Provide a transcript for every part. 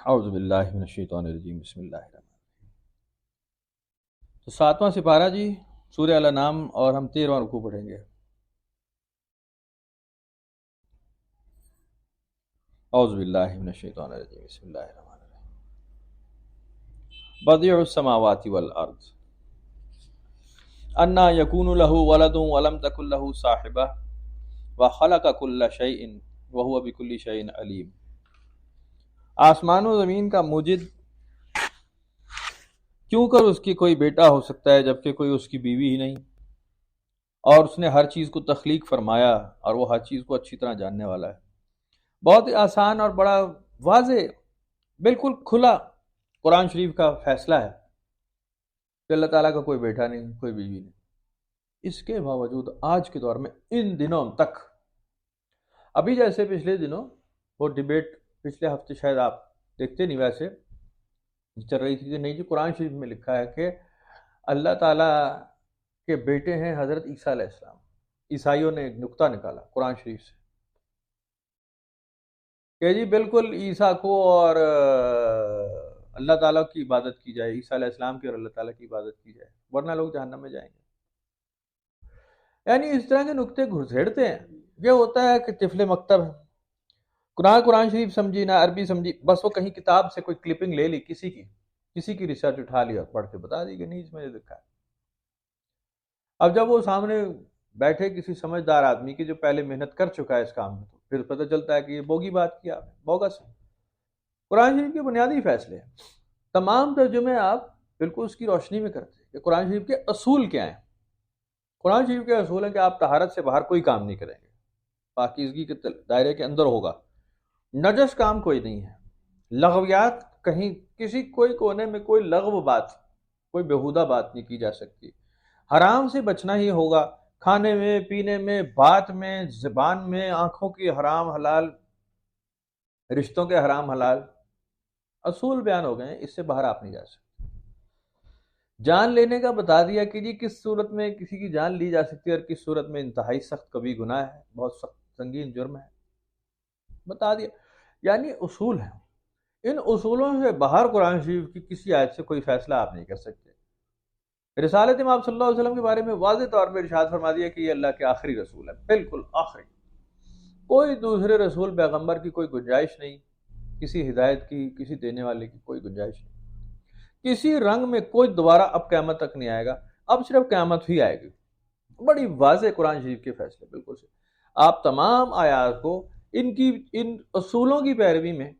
اعوذ باللہ من الشیطان الرجیم، بسم اللہ الرحمن الرحیم۔ تو 7واں سپارہ جی، سورہ الانعام، اور ہم 13واں رکوع پڑھیں گے۔ اعوذ باللہ من الشیطان الرجیم، بسم اللہ الرحمن الرحیم۔ بدیع السماوات والارض انا یکون له ولد ولم تکن له صاحبہ وخلق کل شیء وهو بکل شیء علیم۔ آسمان و زمین کا موجد کیوں کر اس کی کوئی بیٹا ہو سکتا ہے جبکہ کوئی اس کی بیوی ہی نہیں، اور اس نے ہر چیز کو تخلیق فرمایا اور وہ ہر چیز کو اچھی طرح جاننے والا ہے۔ بہت ہی آسان اور بڑا واضح، بالکل کھلا قرآن شریف کا فیصلہ ہے کہ اللہ تعالیٰ کا کوئی بیٹا نہیں، کوئی بیوی نہیں۔ اس کے باوجود آج کے دور میں ان دنوں تک، ابھی جیسے پچھلے دنوں وہ ڈیبیٹ پچھلے ہفتے شاید آپ دیکھتے نہیں، ویسے چل رہی تھی کہ نہیں جی قرآن شریف میں لکھا ہے کہ اللہ تعالیٰ کے بیٹے ہیں حضرت عیسیٰ علیہ السلام۔ عیسائیوں نے ایک نقطہ نکالا قرآن شریف سے کہ جی بالکل عیسیٰ کو اور اللہ تعالیٰ کی عبادت کی جائے، عیسیٰ علیہ السلام کی اور اللہ تعالیٰ کی عبادت کی جائے، ورنہ لوگ جہنم میں جائیں گے۔ یعنی اس طرح کے نقطے گھسیڑتے ہیں۔ یہ ہوتا ہے کہ طفل مکتب ہے، قرآن شریف سمجھی نہ عربی سمجھی، بس وہ کہیں کتاب سے کوئی کلپنگ لے لی، کسی کی ریسرچ اٹھا لی اور پڑھ کے بتا دی کہ نہیں اس میں یہ لکھا ہے۔ اب جب وہ سامنے بیٹھے کسی سمجھدار آدمی کی جو پہلے محنت کر چکا ہے اس کام میں، تو پھر پتہ چلتا ہے کہ یہ بوگی بات کیا آپ نے، بوگس ہے۔ قرآن شریف کے بنیادی فیصلے ہیں، تمام ترجمے آپ بالکل اس کی روشنی میں کرتے ہیں کہ قرآن شریف کے اصول کیا ہیں۔ قرآن شریف کے اصول ہیں کہ آپ طہارت سے باہر کوئی کام نہیں کریں گے، پاکیزگی کے دائرے کے اندر ہوگا، نجس کام کوئی نہیں ہے، لغویات کہیں کسی کوئی کونے میں کوئی لغو بات، کوئی بیہودہ بات نہیں کی جا سکتی، حرام سے بچنا ہی ہوگا، کھانے میں، پینے میں، بات میں، زبان میں، آنکھوں کی حرام حلال، رشتوں کے حرام حلال، اصول بیان ہو گئے ہیں، اس سے باہر آپ نہیں جا سکتے۔ جان لینے کا بتا دیا کہ جی کس صورت میں کسی کی جان لی جا سکتی ہے اور کس صورت میں انتہائی سخت کبھی گناہ ہے، بہت سخت سنگین جرم ہے، بتا دیا۔ یعنی اصول ہیں، ان اصولوں سے باہر قرآن شریف کی کسی آیت سے کوئی فیصلہ آپ نہیں کر سکتے۔ رسالت امام صلی اللہ علیہ وسلم کے بارے میں واضح طور پہ ارشاد فرما دیا کہ یہ اللہ کے آخری رسول ہے، بالکل آخری، کوئی دوسرے رسول پیغمبر کی کوئی گنجائش نہیں، کسی ہدایت کی، کسی دینے والے کی کوئی گنجائش نہیں، کسی رنگ میں کوئی دوبارہ اب قیامت تک نہیں آئے گا، اب صرف قیامت ہی آئے گی۔ بڑی واضح قرآن شریف کے فیصلے، بالکل سے آپ تمام آیات کو ان اصولوں کی پیروی میں،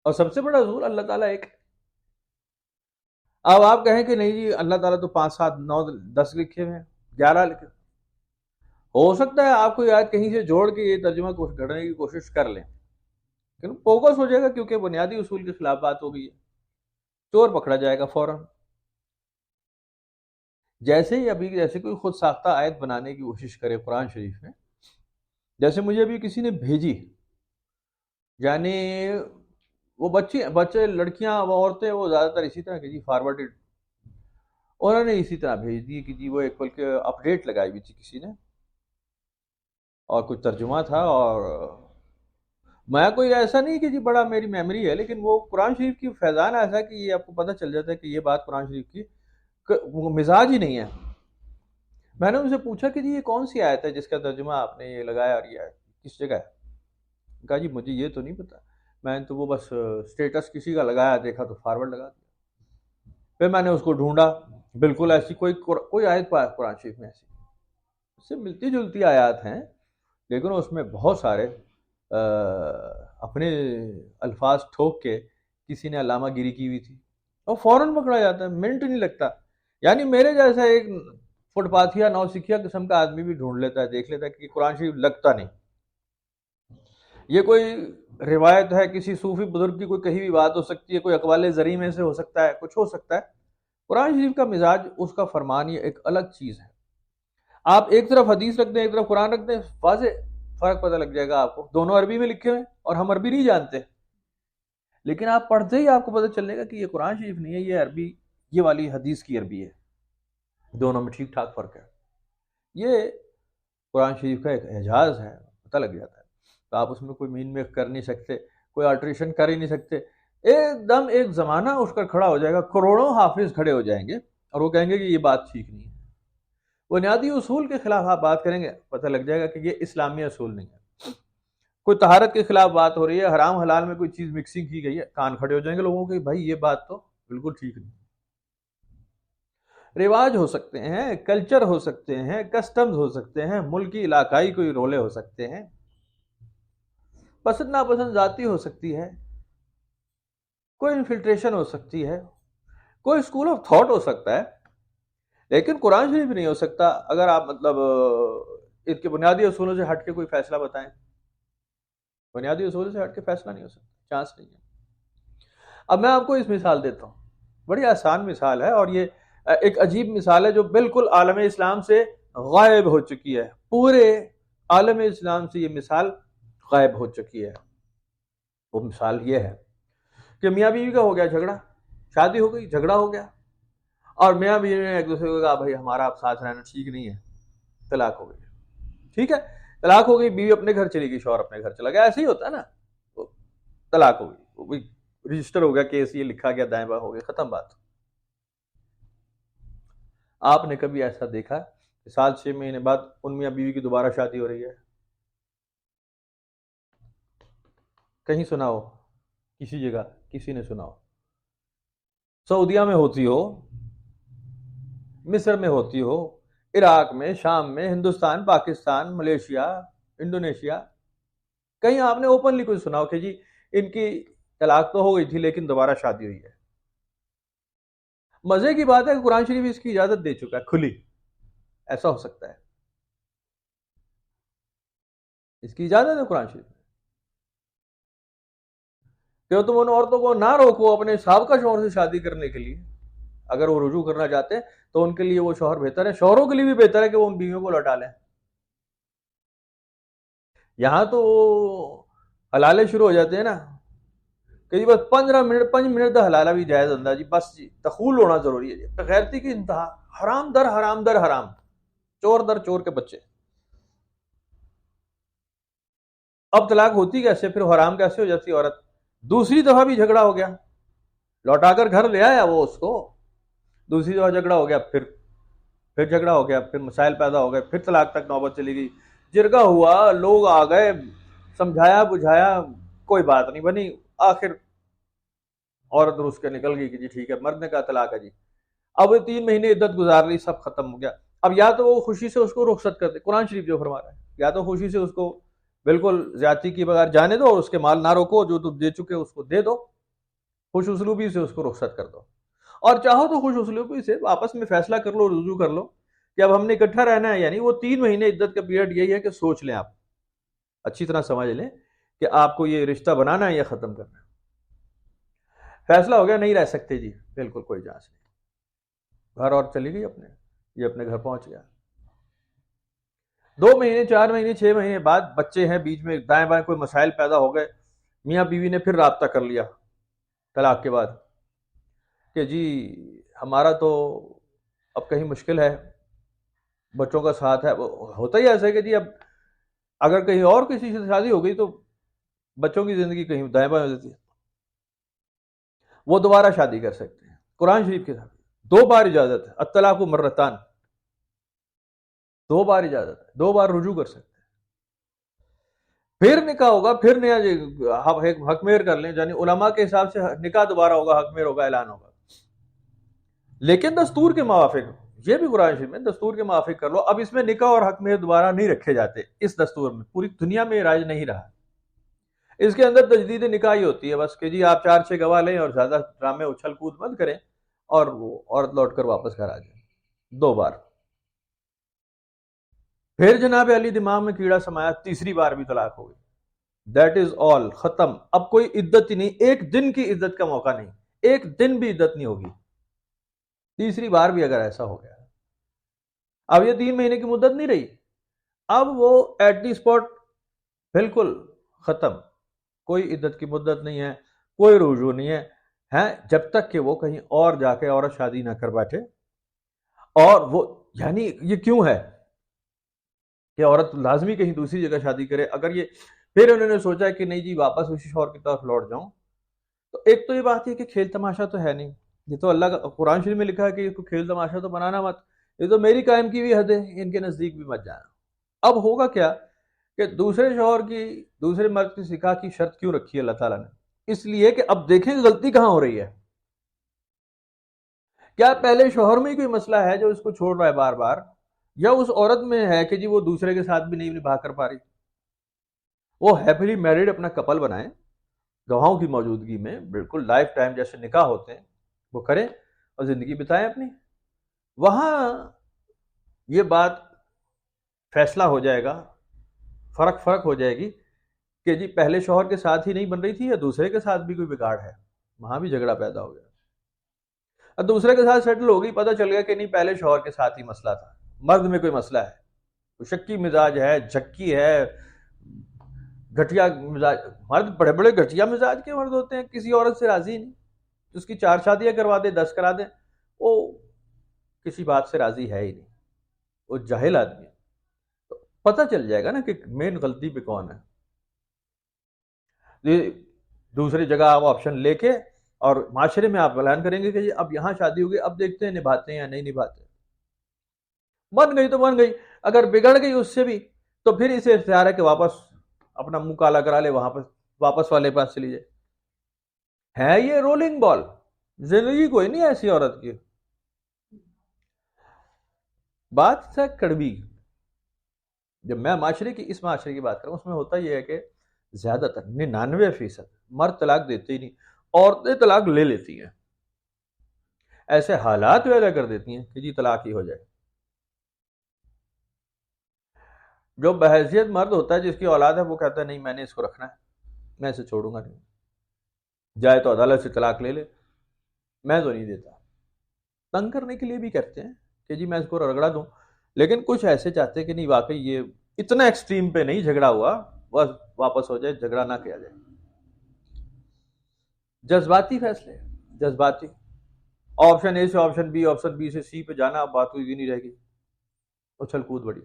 اور سب سے بڑا اصول اللہ تعالیٰ ایک ہے۔ اب آپ کہیں کہ نہیں جی اللہ تعالیٰ تو 5 7 9 10 لکھے ہوئے ہیں، 11 لکھے، ہو سکتا ہے آپ کوئی آیت کہیں سے جوڑ کے یہ ترجمہ کرنے کی کوشش کر لیں، لیکن فوکس ہو جائے گا کیونکہ بنیادی اصول کے خلاف بات ہو گئی ہے، چور پکڑا جائے گا فوراً۔ جیسے ہی ابھی کوئی خود ساختہ آیت بنانے کی کوشش کرے قرآن شریف میں، جیسے مجھے ابھی کسی نے بھیجی، یعنی وہ بچے لڑکیاں وہ عورتیں وہ زیادہ تر اسی طرح کہ جی فارورڈڈ، انہوں نے اسی طرح بھیج دی کہ جی وہ ایک بلکہ اپڈیٹ لگائی ہوئی تھی کسی نے، اور کچھ ترجمہ تھا، اور میں کوئی ایسا نہیں کہ جی بڑا میری میموری ہے، لیکن وہ قرآن شریف کی فیضان ایسا ہے کہ یہ آپ کو پتہ چل جاتا ہے کہ یہ بات قرآن شریف کی مزاج ہی نہیں ہے۔ میں نے ان سے پوچھا کہ جی یہ کون سی آیت ہے جس کا ترجمہ آپ نے یہ لگایا اور یہ کس جگہ ہے؟ کہا جی مجھے یہ تو نہیں پتا، میں نے تو وہ بس سٹیٹس کسی کا لگایا، دیکھا تو فارورڈ لگا دیا۔ پھر میں نے اس کو ڈھونڈا، بالکل ایسی کوئی آیت پایا قرآن شریف میں ایسی، اس سے ملتی جلتی آیات ہیں، لیکن اس میں بہت سارے اپنے الفاظ ٹھوک کے کسی نے علامہ گیری کی ہوئی تھی، اور فوراً پکڑا جاتا ہے، منٹ نہیں لگتا۔ یعنی میرے جیسا ایک فٹ پاتھیا نوسکھیا قسم کا آدمی بھی ڈھونڈ لیتا ہے، دیکھ لیتا ہے کہ قرآن شریف لگتا نہیں، یہ کوئی روایت ہے، کسی صوفی بزرگ کی کوئی کہی ہوئی بات ہو سکتی ہے، کوئی اقوال زرعی میں سے ہو سکتا ہے، کچھ ہو سکتا ہے۔ قرآن شریف کا مزاج، اس کا فرمان، یہ ایک الگ چیز ہے۔ آپ ایک طرف حدیث رکھ دیں، ایک طرف قرآن رکھ دیں، واضح فرق پتہ لگ جائے گا آپ کو، دونوں عربی میں لکھے ہوئے اور ہم عربی نہیں جانتے، لیکن آپ پڑھتے ہی آپ کو پتہ چلے گا کہ یہ قرآن شریف نہیں ہے، یہ عربی، یہ والی حدیث کی عربی ہے، دونوں میں ٹھیک ٹھاک فرق ہے۔ یہ قرآن شریف کا ایک اعجاز ہے، پتہ لگ جاتا ہے، تو آپ اس میں کوئی مین میک کر نہیں سکتے، کوئی آلٹریشن کر ہی نہیں سکتے۔ ایک دم ایک زمانہ اٹھ کر کھڑا ہو جائے گا، کروڑوں حافظ کھڑے ہو جائیں گے اور وہ کہیں گے کہ یہ بات ٹھیک نہیں ہے، بنیادی اصول کے خلاف آپ بات کریں گے، پتہ لگ جائے گا کہ یہ اسلامی اصول نہیں ہے۔ کوئی طہارت کے خلاف بات ہو رہی ہے، حرام حلال میں کوئی چیز مکسنگ کی گئی ہے، کان کھڑے ہو جائیں گے لوگوں کے، بھائی یہ بات تو بالکل ٹھیک نہیں۔ رواج ہو سکتے ہیں، کلچر ہو سکتے ہیں، کسٹمز ہو سکتے ہیں، ملکی علاقائی کوئی رولے ہو سکتے ہیں، پسند ناپسند ذاتی ہو سکتی ہے، کوئی انفلٹریشن ہو سکتی ہے، کوئی اسکول آف تھاٹ ہو سکتا ہے، لیکن قرآن شریف نہیں ہو سکتا۔ اگر آپ مطلب اس کے بنیادی اصولوں سے ہٹ کے کوئی فیصلہ بتائیں، بنیادی اصولوں سے ہٹ کے فیصلہ نہیں ہو سکتا، چانس نہیں ہے۔ اب میں آپ کو اس مثال دیتا ہوں، بڑی آسان مثال ہے، اور یہ ایک عجیب مثال ہے جو بالکل عالم اسلام سے غائب ہو چکی ہے، پورے عالم اسلام سے یہ مثال غائب ہو چکی ہے۔ وہ مثال یہ ہے کہ میاں بیوی کا ہو گیا جھگڑا، شادی ہو گئی، جھگڑا ہو گیا، اور میاں بیوی نے ایک دوسرے کو کہا بھائی ہمارا اب ساتھ رہنا ٹھیک نہیں ہے، طلاق ہو گئی، ٹھیک ہے، طلاق ہو گئی، بیوی اپنے گھر چلی گئی، شوہر اپنے گھر چلا گیا، ایسے ہی ہوتا ہے نا، طلاق ہو گئی، رجسٹر ہو گیا کیس، یہ لکھا گیا، دائیں بائیں ہو گیا، ختم بات۔ آپ نے کبھی ایسا دیکھا کہ 7-6 مہینے بعد ان میاں بیوی کی دوبارہ شادی ہو رہی ہے؟ کہیں سنا ہو؟ کسی جگہ کسی نے سنا ہو؟ سعودیہ میں ہوتی ہو، مصر میں ہوتی ہو، عراق میں، شام میں، ہندوستان، پاکستان، ملیشیا، انڈونیشیا، کہیں آپ نے اوپنلی کوئی سنا ہو کہ جی ان کی طلاق تو ہو گئی تھی لیکن دوبارہ شادی ہوئی ہے؟ مزے کی بات ہے کہ قرآن شریف اس کی اجازت دے چکا ہے کھلی، ایسا ہو سکتا ہے، اس کی اجازت ہے قرآن شریف میں کہ تم ان عورتوں کو نہ روکو اپنے سابقہ شوہر سے شادی کرنے کے لیے، اگر وہ رجوع کرنا چاہتے ہیں تو ان کے لیے وہ شوہر بہتر ہے، شوہروں کے لیے بھی بہتر ہے کہ وہ ان بیویوں کو لوٹا لیں۔ یہاں تو حلالے شروع ہو جاتے ہیں نا کہ جی بس 15 منٹ 5 منٹ دا حلالہ بھی جائز ہوتا جی، بس جی دخول ہونا ضروری ہے جی، بغیرتی کی انتہا، حرام در حرام در حرام، چور در چور کے بچے۔ اب طلاق ہوتی کیسے، پھر حرام کیسے ہو جاتی عورت؟ دوسری دفعہ بھی جھگڑا ہو گیا، لوٹا کر گھر لے آیا وہ اس کو، دوسری دفعہ جھگڑا ہو گیا، پھر جھگڑا ہو گیا، پھر مسائل پیدا ہو گئے، پھر طلاق تک نوبت چلی گئی، جرگا ہوا، لوگ آ گئے، سمجھایا بجھایا، کوئی بات نہیں بنی، آخر عورت روس کے نکل گئی کہ جی ٹھیک ہے، مرد نے کہا طلاق ہے جی، اب 3 مہینے عدت گزار لی، سب ختم ہو گیا۔ اب یا تو وہ خوشی سے اس کو رخصت کرتے، قرآن شریف جو فرما رہا ہے، یا تو خوشی سے اس کو بالکل زیادتی کی بغیر جانے دو اور اس کے مال نہ روکو، جو تم دے چکے اس کو دے دو، خوش اسلوبی سے اس کو رخصت کر دو، اور چاہو تو خوش اسلوبی سے آپس میں فیصلہ کر لو، رجوع کر لو کہ اب ہم نے اکٹھا رہنا ہے، یعنی وہ 3 مہینے عدت کا پیریڈ یہی ہے کہ سوچ لیں، آپ اچھی طرح سمجھ لیں کہ آپ کو یہ رشتہ بنانا ہے یا ختم کرنا ہے۔ فیصلہ ہو گیا نہیں رہ سکتے جی، بالکل کوئی جانچ نہیں، گھر اور چلی گئی اپنے، یہ اپنے گھر پہنچ گیا۔ 2 مہینے 4 مہینے 6 مہینے بعد بچے ہیں بیچ میں، دائیں بائیں کوئی مسائل پیدا ہو گئے، میاں بیوی نے پھر رابطہ کر لیا طلاق کے بعد کہ جی ہمارا تو اب کہیں مشکل ہے، بچوں کا ساتھ ہے، ہوتا ہی ایسا ہے کہ جی اب اگر کہیں اور کسی سے شادی ہو گئی تو بچوں کی زندگی کہیں دائیں بائیں ہو جاتی ہے، وہ دوبارہ شادی کر سکتے ہیں، قرآن شریف کے ساتھ 2 بار اجازت ہے، الطلاق مرتان، 2 بار اجازت ہے، 2 بار رجوع کر سکتے ہیں، پھر نکاح ہوگا، پھر نیا حق مہر کر لیں، یعنی علماء کے حساب سے نکاح دوبارہ ہوگا، حق مہر ہوگا، اعلان ہوگا، لیکن دستور کے موافق، یہ بھی قرآن شریف میں دستور کے موافق کر لو۔ اب اس میں نکاح اور حق مہر دوبارہ نہیں رکھے جاتے، اس دستور میں پوری دنیا میں رائج نہیں رہا، اس کے اندر تجدید نکاح ہی ہوتی ہے بس کہ جی آپ 4-6 گواہ لیں اور زیادہ ڈرامے اچھل کود مت کریں، اور وہ عورت لوٹ کر واپس گھر آ جائے 2 بار۔ پھر جناب علی دماغ میں کیڑا سمایا، تیسری بار بھی طلاق ہو گئی، دیٹ از آل، ختم، اب کوئی عدت ہی نہیں، ایک دن کی عدت کا موقع نہیں، ایک دن بھی عدت نہیں ہوگی، تیسری بار بھی اگر ایسا ہو گیا، اب یہ 3 مہینے کی مدت نہیں رہی، اب وہ ایٹ دی اسپاٹ بالکل ختم، کوئی عدت کی مدت نہیں ہے، کوئی رجوع نہیں ہے، جب تک کہ وہ کہیں اور جا کے عورت شادی نہ کر بیٹھے۔ اور وہ یعنی یہ کیوں ہے کہ عورت لازمی کہیں دوسری جگہ شادی کرے؟ اگر یہ پھر انہوں نے سوچا کہ نہیں جی واپس اسی شوہر کی طرف لوٹ جاؤں، تو ایک تو یہ بات ہے کہ کھیل تماشا تو ہے نہیں، یہ تو اللہ کا قرآن شریف میں لکھا ہے کہ اس کو کھیل تماشا تو بنانا مت، یہ تو میری قائم کی ہوئی حد ہے، ان کے نزدیک بھی مت جانا۔ اب ہوگا کیا کہ دوسرے شوہر کی، دوسرے مرد کی نکاح کی شرط کیوں رکھی ہے اللہ تعالیٰ نے؟ اس لیے کہ اب دیکھیں غلطی کہاں ہو رہی ہے۔ کیا پہلے شوہر میں ہی کوئی مسئلہ ہے جو اس کو چھوڑ رہا ہے بار بار، یا اس عورت میں ہے کہ جی وہ دوسرے کے ساتھ بھی نہیں نبھا کر پا رہی؟ وہ ہیپیلی میرڈ اپنا کپل بنائیں گواہوں کی موجودگی میں، بالکل لائف ٹائم جیسے نکاح ہوتے ہیں وہ کریں اور زندگی بتائیں اپنی۔ وہاں یہ بات فیصلہ ہو جائے گا، فرق ہو جائے گی کہ جی پہلے شوہر کے ساتھ ہی نہیں بن رہی تھی یا دوسرے کے ساتھ بھی کوئی بگاڑ ہے، وہاں بھی جھگڑا پیدا ہو گیا۔ اور دوسرے کے ساتھ سیٹل ہو گئی، پتہ چل گیا کہ نہیں پہلے شوہر کے ساتھ ہی مسئلہ تھا، مرد میں کوئی مسئلہ ہے، کوئی شکی مزاج ہے، جھکی ہے، گھٹیا مزاج۔ مرد بڑے بڑے گھٹیا مزاج کے مرد ہوتے ہیں، کسی عورت سے راضی نہیں، اس کی 4 شادیاں کروا دیں 10 کرا دیں، وہ کسی بات سے راضی ہے ہی نہیں، وہ جاہل آدمی ہے۔ تو پتہ چل جائے گا نا کہ مین غلطی پہ کون ہے۔ دوسری جگہ آپ آپشن لے کے اور معاشرے میں آپ اعلان کریں گے کہ اب یہاں شادی ہوگی، اب دیکھتے ہیں نبھاتے ہیں یا نہیں نبھاتے۔ بن گئی تو بن گئی، اگر بگڑ گئی اس سے بھی تو پھر اسے اختیار ہے کہ واپس اپنا منہ کالا کرا لے، وہاں پر واپس والے پاس چلی جائے۔ ہے یہ رولنگ بال، زندگی کوئی نہیں ایسی عورت کی۔ بات ہے کڑوی، جب میں معاشرے کی، اس معاشرے کی بات کروں، اس میں ہوتا یہ ہے کہ زیادہ تر 99% مرد طلاق دیتے ہی نہیں، عورتیں طلاق لے لیتی ہیں، ایسے حالات پیدا کر دیتی ہیں کہ جی طلاق ہی ہو جائے۔ جو بحیثیت مرد ہوتا ہے، جس کی اولاد ہے، وہ کہتا ہے نہیں میں نے اس کو رکھنا ہے، میں اسے چھوڑوں گا نہیں، جائے تو عدالت سے طلاق لے لے، میں تو نہیں دیتا۔ تنگ کرنے کے لیے بھی کرتے ہیں کہ جی میں اس کو رگڑا دوں، لیکن کچھ ایسے چاہتے ہیں کہ نہیں واقعی یہ اتنا ایکسٹریم پہ نہیں جھگڑا ہوا، بس واپس ہو جائے، جھگڑا نہ کیا جائے۔ جذباتی فیصلے، جذباتی، آپشن اے سے آپشن بی، آپشن بی سے سی پہ جانا، اب بات ہوئی نہیں رہے گی، اچھل کود بڑی۔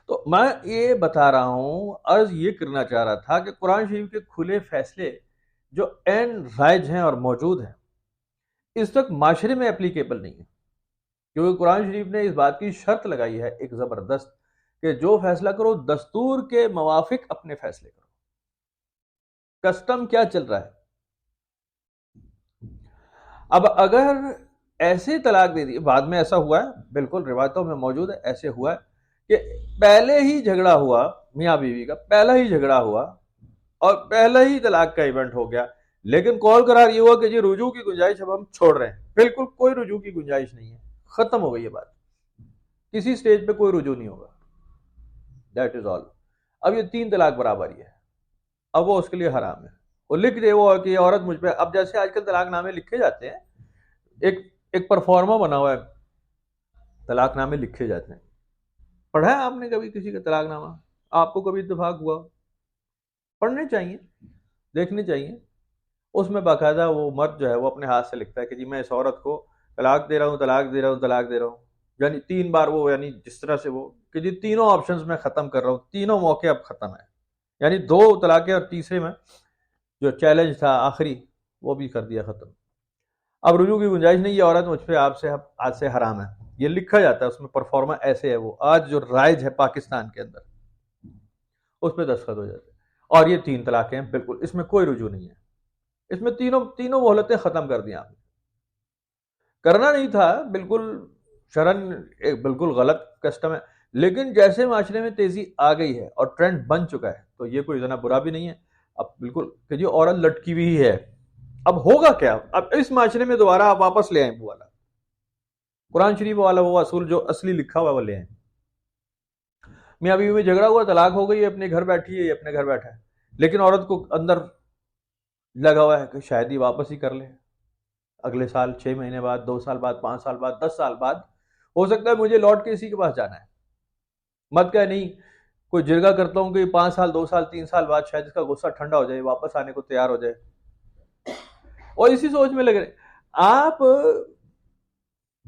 تو میں یہ بتا رہا ہوں، عرض یہ کرنا چاہ رہا تھا کہ قرآن شریف کے کھلے فیصلے جو عین رائج ہیں اور موجود ہیں، اس وقت معاشرے میں اپلیکیبل نہیں ہے، کیونکہ قرآن شریف نے اس بات کی شرط لگائی ہے ایک زبردست کہ جو فیصلہ کرو دستور کے موافق اپنے فیصلے کرو۔ کسٹم کیا چل رہا ہے؟ اب اگر ایسے طلاق دے دی، بعد میں ایسا ہوا ہے، بالکل روایتوں میں موجود ہے، ایسے ہوا ہے کہ پہلے ہی جھگڑا ہوا، میاں بیوی کا پہلا ہی جھگڑا ہوا اور پہلا ہی طلاق کا ایونٹ ہو گیا، لیکن قول قرار یہ ہوا کہ جی رجوع کی گنجائش اب ہم چھوڑ رہے ہیں۔ بالکل کوئی رجوع کی گنجائش نہیں ہے، ختم ہو گئی یہ بات، کسی سٹیج پہ کوئی رجوع نہیں ہوگا، دیٹ از آل۔ اب یہ 3 طلاق برابر ہی ہے، اب وہ اس کے لیے حرام ہے۔ وہ لکھ دے وہ کہ عورت مجھ پہ، اب جیسے آج کل طلاق نامے لکھے جاتے ہیں، ایک پرفارما بنا ہوا ہے، طلاق نامے لکھے جاتے ہیں۔ پڑھا ہے آپ نے کبھی کسی کا طلاق نامہ؟ آپ کو کبھی اتفاق ہوا؟ پڑھنے چاہیے، دیکھنے چاہیے۔ اس میں باقاعدہ وہ مرد جو ہے وہ اپنے ہاتھ سے لکھتا ہے کہ جی میں اس عورت کو طلاق دے رہا ہوں، طلاق دے رہا ہوں، طلاق دے رہا ہوں، یعنی 3 بار وہ، یعنی جس طرح سے وہ کہ جی تینوں آپشنز میں ختم کر رہا ہوں، تینوں موقع اب ختم ہے، یعنی 2 طلاقیں اور تیسرے میں جو چیلنج تھا آخری وہ بھی کر دیا ختم۔ اب رجوع کی گنجائش نہیں، یہ عورت مجھ پہ آپ سے آج سے حرام ہے، یہ لکھا جاتا ہے اس میں، پرفارما ایسے ہے وہ آج جو رائج ہے پاکستان کے اندر، اس پہ دستخط ہو جاتے ہیں، اور یہ 3 طلاقیں ہیں، بالکل اس میں کوئی رجوع نہیں ہے، اس میں تینوں مہلتیں ختم کر دیں آپ نے۔ کرنا نہیں تھا، بالکل شرن ایک بالکل غلط کسٹم ہے، لیکن جیسے معاشرے میں تیزی آ گئی ہے اور ٹرینڈ بن چکا ہے تو یہ کوئی اتنا برا بھی نہیں ہے۔ اب بالکل کہ جی عورت لٹکی ہوئی ہے، اب ہوگا کیا؟ اب اس معاشرے میں دوبارہ آپ واپس لے آئیں وہ والا قرآن شریف والا وہ اصول جو اصلی لکھا ہوا وہ لے آئیں۔ میاں بیوی میں جھگڑا ہوا، طلاق ہو گئی، یہ اپنے گھر بیٹھی ہے، یہ اپنے گھر بیٹھا ہے، لیکن عورت کو اندر لگا ہوا ہے کہ شاید ہی واپس ہی کر لے، اگلے سال، 6 مہینے بعد، 2 سال بعد، 5 سال بعد، 10 سال بعد ہو سکتا ہے مجھے لوٹ کے اسی کے پاس جانا ہے۔ مت کہ نہیں کوئی جرگہ کرتا ہوں کہ 5 سال، 2 سال، 3 سال بعد شاید اس کا غصہ ٹھنڈا ہو جائے، واپس آنے کو تیار ہو جائے، اور اسی سوچ میں لگ رہے۔ آپ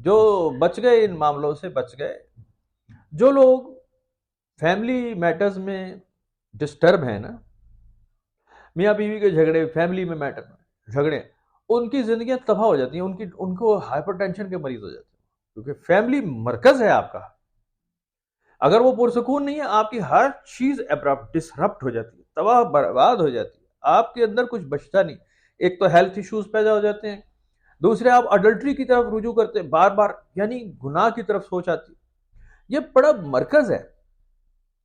جو بچ گئے، ان معاملوں سے بچ گئے، جو لوگ فیملی میٹرز میں ڈسٹرب ہیں نا، میاں بیوی کے جھگڑے فیملی میں میٹر میں جھگڑے، ان کی زندگیاں تباہ ہو جاتی ہیں، ان کو ہائپر ٹینشن کے مریض ہو جاتے ہیں، کیونکہ فیملی مرکز ہے آپ کا. اگر وہ پرسکون نہیں ہے، آپ کی ہر چیز ڈسرپٹ ہو جاتی ہے، تباہ برباد ہو جاتی ہے، آپ کے اندر کچھ بچتا نہیں. ایک تو ہیلتھ ایشوز پیدا ہو جاتے ہیں، دوسرے آپ اڈلٹری کی طرف رجوع کرتے ہیں بار بار، یعنی گناہ کی طرف سوچ آتی ہے. یہ بڑا مرکز ہے.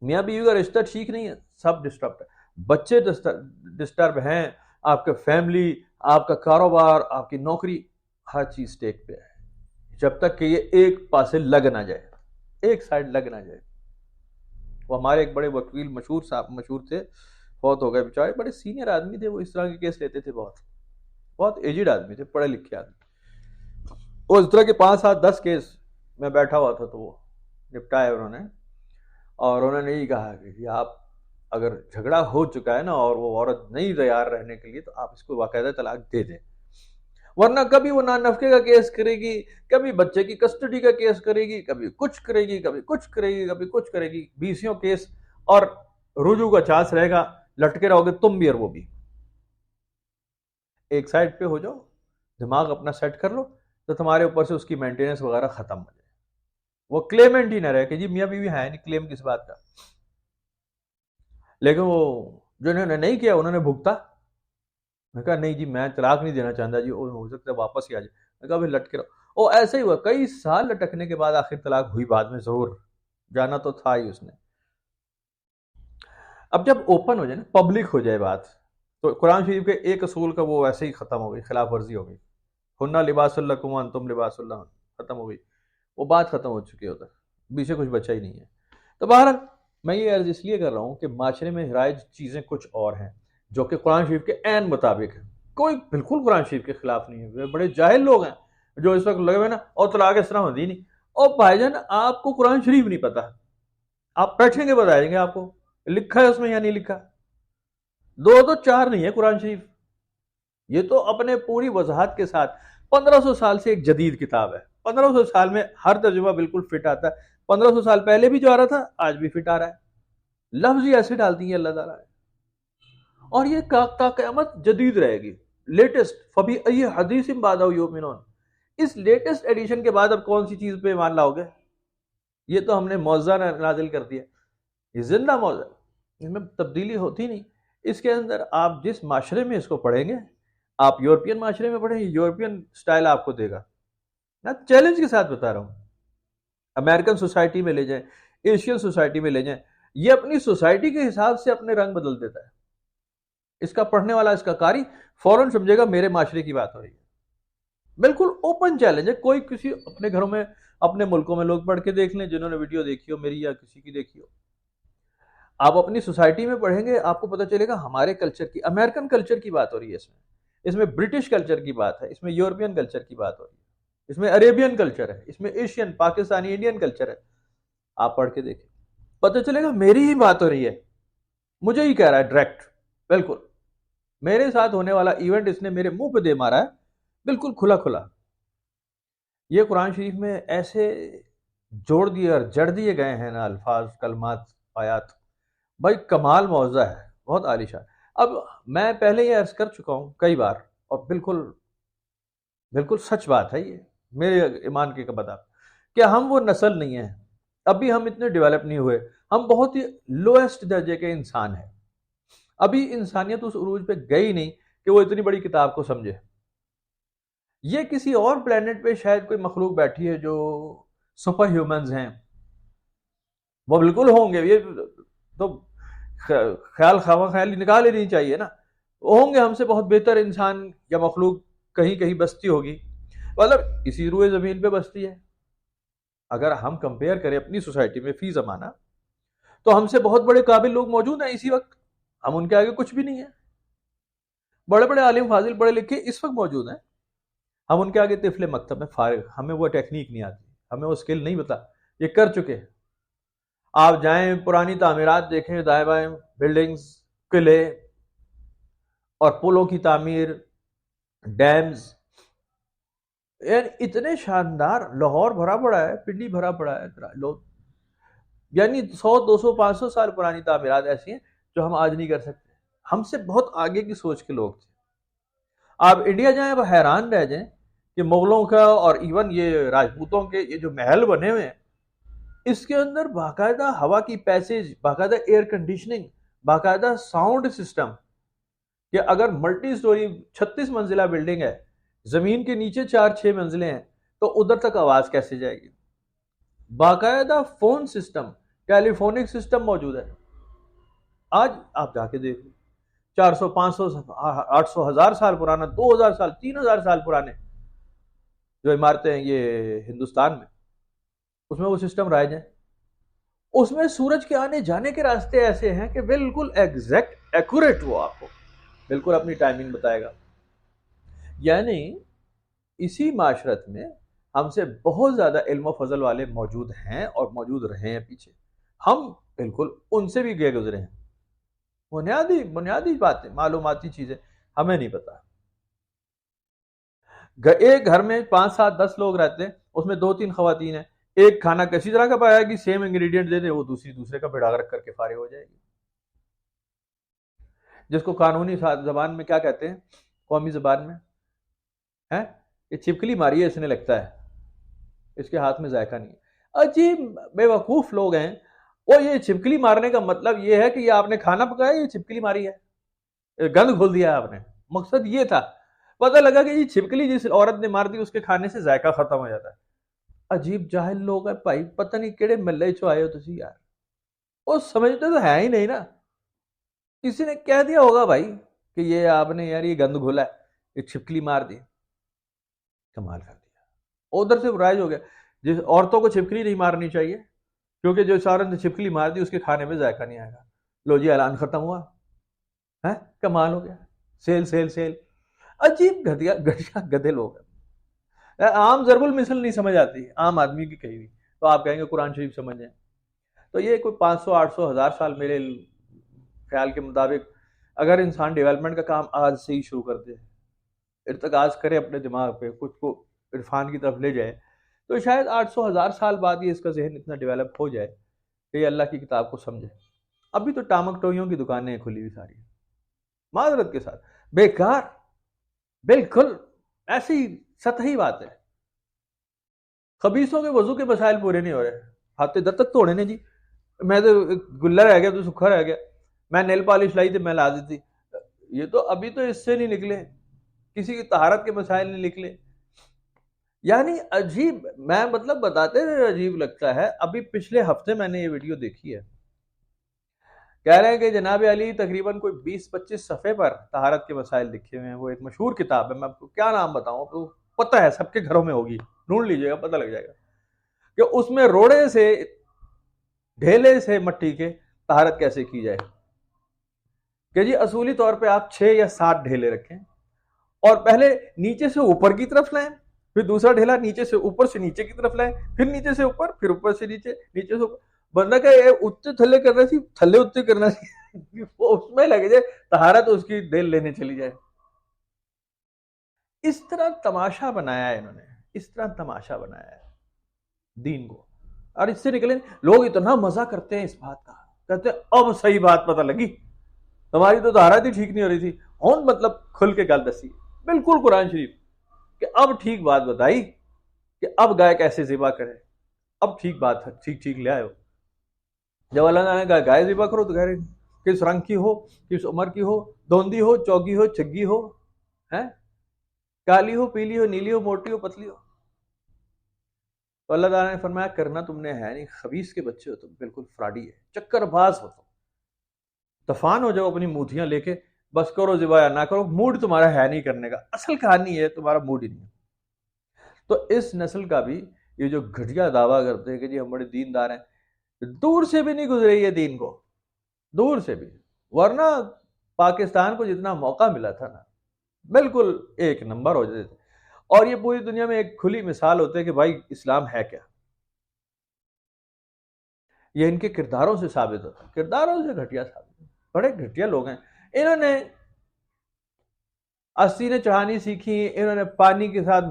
میاں بیوی کا رشتہ ٹھیک نہیں ہے، سب ڈسٹرب ہے. بچے ڈسٹرب ہیں، آپ کا فیملی، آپ کا کاروبار، آپ کی نوکری، ہر چیز ٹیک پہ ہے، جب تک کہ یہ ایک پاسے لگ نہ جائے، ایک سائڈ لگ نہ جائے. وہ ہمارے ایک بڑے وکیل مشہور تھے، بہت ہو گئے بیچارے، بڑے سینئر آدمی تھے، وہ اس طرح کے کیس لیتے تھے، بہت ایجڈ آدمی تھے، پڑھے لکھے آدمی. وہ اس طرح کے 5 7 10 کیس میں بیٹھا ہوا تھا، تو وہ نپٹائے انہوں نے. اور انہوں نے یہی کہا کہ آپ اگر جھگڑا ہو چکا ہے نا اور وہ عورت نہیں تیار رہنے کے لیے، تو آپ اس کو باقاعدہ طلاق دے دیں، ورنہ کبھی وہ نفقے کا کیس کرے گی، کبھی بچے کی کسٹڈی کا کیس کرے گی، کبھی کچھ کرے گی، کبھی کچھ کرے گی، کبھی کچھ کرے گی، 20 کیس، اور رجوع کا چانس رہے گا. لٹکے رہو گے تم بھی اور وہ بھی. ایک سائڈ پہ ہو جاؤ، دماغ اپنا سیٹ کر لو، تو تمہارے اوپر سے اس کی مینٹیننس وغیرہ ختم ہو جائے. وہ کلیمنٹ ہی نہ رہے کہ جی میاں بیوی ہے نہیں، کلیم کس بات کا. لیکن وہ جنہوں نے نہیں کیا انہوں نے بھگتا. میں کہا نہیں جی میں طلاق نہیں دینا چاہتا جی، ہو سکتا ہے واپس ہی آ جائے. میں کہا پھر لٹکے رہو. اور ایسا ہی ہوا، کئی سال لٹکنے کے بعد آخر طلاق ہوئی. بعد میں ضرور جانا تو تھا ہی اس نے. اب جب اوپن ہو جائے نا، پبلک ہو جائے بات، تو قرآن شریف کے ایک اصول کا وہ ویسے ہی ختم ہو گئی، خلاف ورزی ہو گئی. ہننا لباس لکم وانتم لباس لہن، ختم ہو گئی، وہ بات ختم ہو چکی ہے، ادھر پیچھے کچھ بچا ہی نہیں ہے. تو بہرحال میں یہ عرض اس لیے کر رہا ہوں کہ معاشرے میں رائج چیزیں کچھ اور ہیں جو کہ قرآن شریف کے عین مطابق ہے. کوئی بالکل قرآن شریف کے خلاف نہیں ہے. بڑے جاہل لوگ ہیں جو اس وقت لگے ہوئے نا اور طلاق اس طرح ہوتی نہیں. اور بھائی جان آپ کو قرآن شریف نہیں پتا، آپ بیٹھیں گے بتائیں گے آپ کو لکھا ہے اس میں یا نہیں لکھا. 2 تو 4 نہیں ہے قرآن شریف، یہ تو اپنے پوری وضاحت کے ساتھ 1500 سال سے ایک جدید کتاب ہے. 1500 سال میں ہر ترجمہ بالکل فٹ آتا ہے. 1500 سال پہلے بھی جو آ رہا تھا آج بھی فٹ آ رہا ہے. لفظ ہی ایسے ڈالتی ہیں اللہ تعالیٰ، اور یہ کا قیامت جدید رہے گی، لیٹسٹ. فبی ای حدیث بعدہ یؤمنون، اس لیٹسٹ ایڈیشن کے بعد اب کون سی چیز پہ ایمان لاؤ گے؟ یہ تو ہم نے معجزہ نازل کر دیا، یہ زندہ معجزہ، اس میں تبدیلی ہوتی نہیں. اس کے اندر آپ جس معاشرے میں اس کو پڑھیں گے، آپ یورپین معاشرے میں پڑھیں، یورپین سٹائل آپ کو دے گا. میں چیلنج کے ساتھ بتا رہا ہوں. امریکن سوسائٹی میں لے جائیں، ایشین سوسائٹی میں لے جائیں، یہ اپنی سوسائٹی کے حساب سے اپنے رنگ بدل دیتا ہے. اس کا پڑھنے والا، اس کا قاری فوراً سمجھے گا میرے معاشرے کی بات ہو رہی ہے. بالکل اوپن چیلنج ہے. کوئی کسی اپنے گھروں میں، اپنے ملکوں میں لوگ پڑھ کے دیکھ لیں جنہوں نے ویڈیو دیکھی ہو میری یا کسی کی دیکھی ہو. آپ اپنی سوسائٹی میں پڑھیں گے آپ کو پتہ چلے گا ہمارے کلچر کی، امریکن کلچر کی بات ہو رہی ہے اس میں برٹش کلچر کی بات ہے، اس میں یورپین کلچر کی بات ہو رہی ہے، اس میں عریبین کلچر ہے، اس میں ایشین، پاکستانی، انڈین کلچر ہے. آپ پڑھ کے دیکھیں پتہ چلے گا میری ہی بات ہو رہی ہے، مجھے ہی کہہ رہا ہے ڈائریکٹ. بالکل میرے ساتھ ہونے والا ایونٹ اس نے میرے منہ پہ دے مارا ہے، بالکل کھلا کھلا. یہ قرآن شریف میں ایسے جوڑ دیے اور جڑ دیے گئے ہیں نا الفاظ، کلمات، آیات، بھائی کمال معجزہ ہے، بہت عالی شان. اب میں پہلے یہ عرض کر چکا ہوں کئی بار، اور بالکل بالکل سچ بات ہے، یہ میرے ایمان کی بتا کہ ہم وہ نسل نہیں ہیں، ابھی ہم اتنے ڈیولپ نہیں ہوئے، ہم بہت ہی لوئسٹ درجے کے انسان ہیں. ابھی انسانیت اس عروج پہ گئی نہیں کہ وہ اتنی بڑی کتاب کو سمجھے. یہ کسی اور پلانٹ پہ شاید کوئی مخلوق بیٹھی ہے جو سپر ہیومنز ہیں، وہ بالکل ہوں گے. یہ تو خیال نکال ہی نہیں چاہیے نا، ہوں گے ہم سے بہت بہتر انسان یا مخلوق، کہیں کہیں بستی ہوگی، مطلب اسی روئے زمین پہ بستی ہے. اگر ہم کمپیئر کریں اپنی سوسائٹی میں فی زمانہ، تو ہم سے بہت بڑے قابل لوگ موجود ہیں اسی وقت، ہم ان کے آگے کچھ بھی نہیں ہیں. بڑے بڑے عالم فاضل پڑھے لکھے اس وقت موجود ہیں، ہم ان کے آگے طفل مکتب میں فارغ، ہمیں وہ ٹیکنیک نہیں آتی، ہمیں وہ اسکل نہیں پتا، یہ کر چکے ہیں. آپ جائیں پرانی تعمیرات دیکھیں، دائیں بائیں بلڈنگز، قلعے اور پلوں کی تعمیر، ڈیمز، یعنی اتنے شاندار. لاہور بھرا پڑا ہے، پنڈی بھرا پڑا ہے لوگ، یعنی 100 200 500 سال پرانی تعمیرات ایسی ہیں جو ہم آج نہیں کر سکتے. ہم سے بہت آگے کی سوچ کے لوگ تھے. آپ انڈیا جائیں اب حیران رہ جائیں کہ مغلوں کا اور ایون یہ راجپوتوں کے یہ جو محل بنے ہوئے ہیں، اس کے اندر باقاعدہ ہوا کی پیسیج، باقاعدہ ایئر کنڈیشننگ، باقاعدہ ساؤنڈ سسٹم، کہ اگر ملٹی سٹوری 36 منزلہ بلڈنگ ہے، زمین کے نیچے 4-6 منزلیں ہیں، تو ادھر تک آواز کیسے جائے گی؟ باقاعدہ فون سسٹم، ٹیلی فونک سسٹم موجود ہے. آج آپ جا کے دیکھ لیں، 400 500 800 1000 سال پرانا، 2000 سال 3000 سال پرانے جو عمارتیں ہیں یہ ہندوستان میں، اس میں وہ سسٹم رائج ہیں. اس میں سورج کے آنے جانے کے راستے ایسے ہیں کہ بالکل ایگزیکٹ ایکوریٹ وہ آپ کو بالکل اپنی ٹائمنگ بتائے گا. یعنی اسی معاشرت میں ہم سے بہت زیادہ علم و فضل والے موجود ہیں اور موجود رہے ہیں پیچھے، ہم بالکل ان سے بھی گئے گزرے ہیں. بنیادی باتیں، معلوماتی چیزیں ہمیں نہیں پتا. ایک گھر میں 5 7 10 لوگ رہتے ہیں، اس میں 2 3 خواتین ہیں، ایک کھانا کسی طرح کا پایا کہ سیم انگریڈینٹ دے دے، وہ دوسرے کا بڑا رکھ کر کے فارغ ہو جائے گی. جس کو قانونی زبان میں کیا کہتے ہیں، قومی زبان میں ہے، یہ چھپکلی ماری ہے اس نے، لگتا ہے اس کے ہاتھ میں ذائقہ نہیں ہے. عجیب بے وقوف لوگ ہیں. وہ یہ چھپکلی مارنے کا مطلب یہ ہے کہ یہ آپ نے کھانا پکایا، یہ چھپکلی ماری ہے، گند گھول دیا آپ نے. مقصد یہ تھا، پتہ لگا کہ یہ چھپکلی جس عورت نے مار دی اس کے کھانے سے ذائقہ ختم ہو جاتا ہے. عجیب جاہل لوگ ہیں بھائی، پتہ نہیں کیڑے ملے چو آئے ہو تسی یار. وہ سمجھتے تو ہے ہی نہیں نا. کسی نے کہہ دیا ہوگا بھائی کہ یہ آپ نے یار یہ گند گھولا ہے، یہ چھپکلی مار دی، کمال کر دیا. ادھر سے رائج ہو گیا جس عورتوں کو چھپکلی نہیں مارنی چاہیے کیونکہ جو عورت نے چھپکلی مار دی اس کے کھانے میں ذائقہ نہیں آئے گا. لو جی اعلان ختم ہوا ہے، کمال ہو گیا. سیل. عجیب گھٹیا گدھے لوگ ہیں. عام ضرب المثل نہیں سمجھ آتی عام آدمی کی کہی ہوئی، تو آپ کہیں گے قرآن شریف سمجھیں. تو یہ کوئی 500 800 1000 سال میرے خیال کے مطابق اگر انسان ڈیولپمنٹ کا کام آج سے ہی شروع کر دے، ارتکاز کرے اپنے دماغ پہ، خود کو عرفان کی طرف لے جائے، تو شاید 800 1000 سال بعد یہ اس کا ذہن اتنا ڈیولپ ہو جائے کہ یہ اللہ کی کتاب کو سمجھے. ابھی تو ٹامک ٹوئیوں کی دکانیں کھلی ہوئی ساری، معذرت کے ساتھ بیکار، بالکل ایسی سطحی بات ہے. خبیثوں کے وضو کے مسائل پورے نہیں ہو رہے. ہاتھے در تک توڑے نے جی، میں تو گلا رہ گیا تو سکھا رہ گیا، میں نیل پالش لائی تھی میں لا دی تھی. یہ تو ابھی تو اس سے نہیں نکلے، کسی کی طہارت کے مسائل نہیں نکلے. یعنی عجیب، میں مطلب بتاتے رہے عجیب لگتا ہے. ابھی پچھلے ہفتے میں نے یہ ویڈیو دیکھی ہے، کہہ رہے ہیں کہ جناب علی تقریباً کوئی 20-25 صفحے پر طہارت کے مسائل لکھے ہوئے ہیں. وہ ایک مشہور کتاب ہے، میں آپ کو کیا نام بتاؤں، تو پتہ ہے سب کے گھروں میں ہوگی، ڈھونڈ لیجئے گا پتہ لگ جائے گا کہ اس میں روڑے سے ڈھیلے سے مٹی کے طہارت کیسے کی جائے. کہ جی اصولی طور پہ آپ 6 یا 7 ڈھیلے رکھیں اور پہلے نیچے سے اوپر کی طرف لائیں، پھر دوسرا ڈھیلا نیچے سے اوپر سے نیچے کی طرف لائیں، پھر نیچے سے اوپر، پھر اوپر سے نیچے، نیچے سے اوپر. بندہ کہ اتنے تھلے کرنا سی، تھلے اتنے کرنا سی، وہ اس میں لگے جائے طہارت اس کی ڈھیل لینے چلی جائے. اس طرح تماشا بنایا ہے انہوں نے، اس طرح تماشا بنایا ہے دین کو. اور اس سے نکلے لوگ اتنا مزہ کرتے ہیں اس بات کا، کہتے ہیں اب صحیح بات پتہ لگی، تمہاری تو طہارت ہی ٹھیک نہیں ہو رہی تھی، ہون مطلب کھل کے گل دسی بالکل قرآن شریف کہ اب ٹھیک بات بتائی کہ اب گائے کیسے ذبح کرے. اب ٹھیک بات ہے، ٹھیک لے آئے ہو. جب اللہ تعالیٰ نے کہا گائے ذبح کرو تو گائے کس رنگ کی ہو، کس عمر کی ہو، دوندی ہو، چوگی ہو، چھگی ہو، کالی ہو، پیلی ہو، نیلی ہو، موٹی ہو، پتلی ہو. تو اللہ تعالیٰ نے فرمایا کرنا تم نے ہے نہیں، خبیث کے بچے ہو تم، بالکل فراڈی ہے، چکر باز ہو تم. طوفان ہو جاؤ اپنی موتیاں لے کے، بس کرو ذبح یا نہ کرو، موڈ تمہارا ہے نہیں کرنے کا. اصل کہانی ہے تمہارا موڈ ہی نہیں ہے. تو اس نسل کا بھی یہ جو گھٹیا دعویٰ کرتے ہیں کہ جی ہم بڑے دیندار ہیں، دور سے بھی نہیں گزرے یہ دین کو، دور سے بھی. ورنہ پاکستان کو جتنا موقع ملا تھا نا، بالکل ایک نمبر ہو جاتے تھے. اور یہ پوری دنیا میں ایک کھلی مثال ہوتے ہے کہ بھائی اسلام ہے کیا. یہ ان کے کرداروں سے ثابت ہوتا ہے، کرداروں سے گھٹیا ثابت ہوتا ہے. بڑے گھٹیا لوگ ہیں. انہوں نے آستینیں چڑھانی سیکھی، انہوں نے پانی کے ساتھ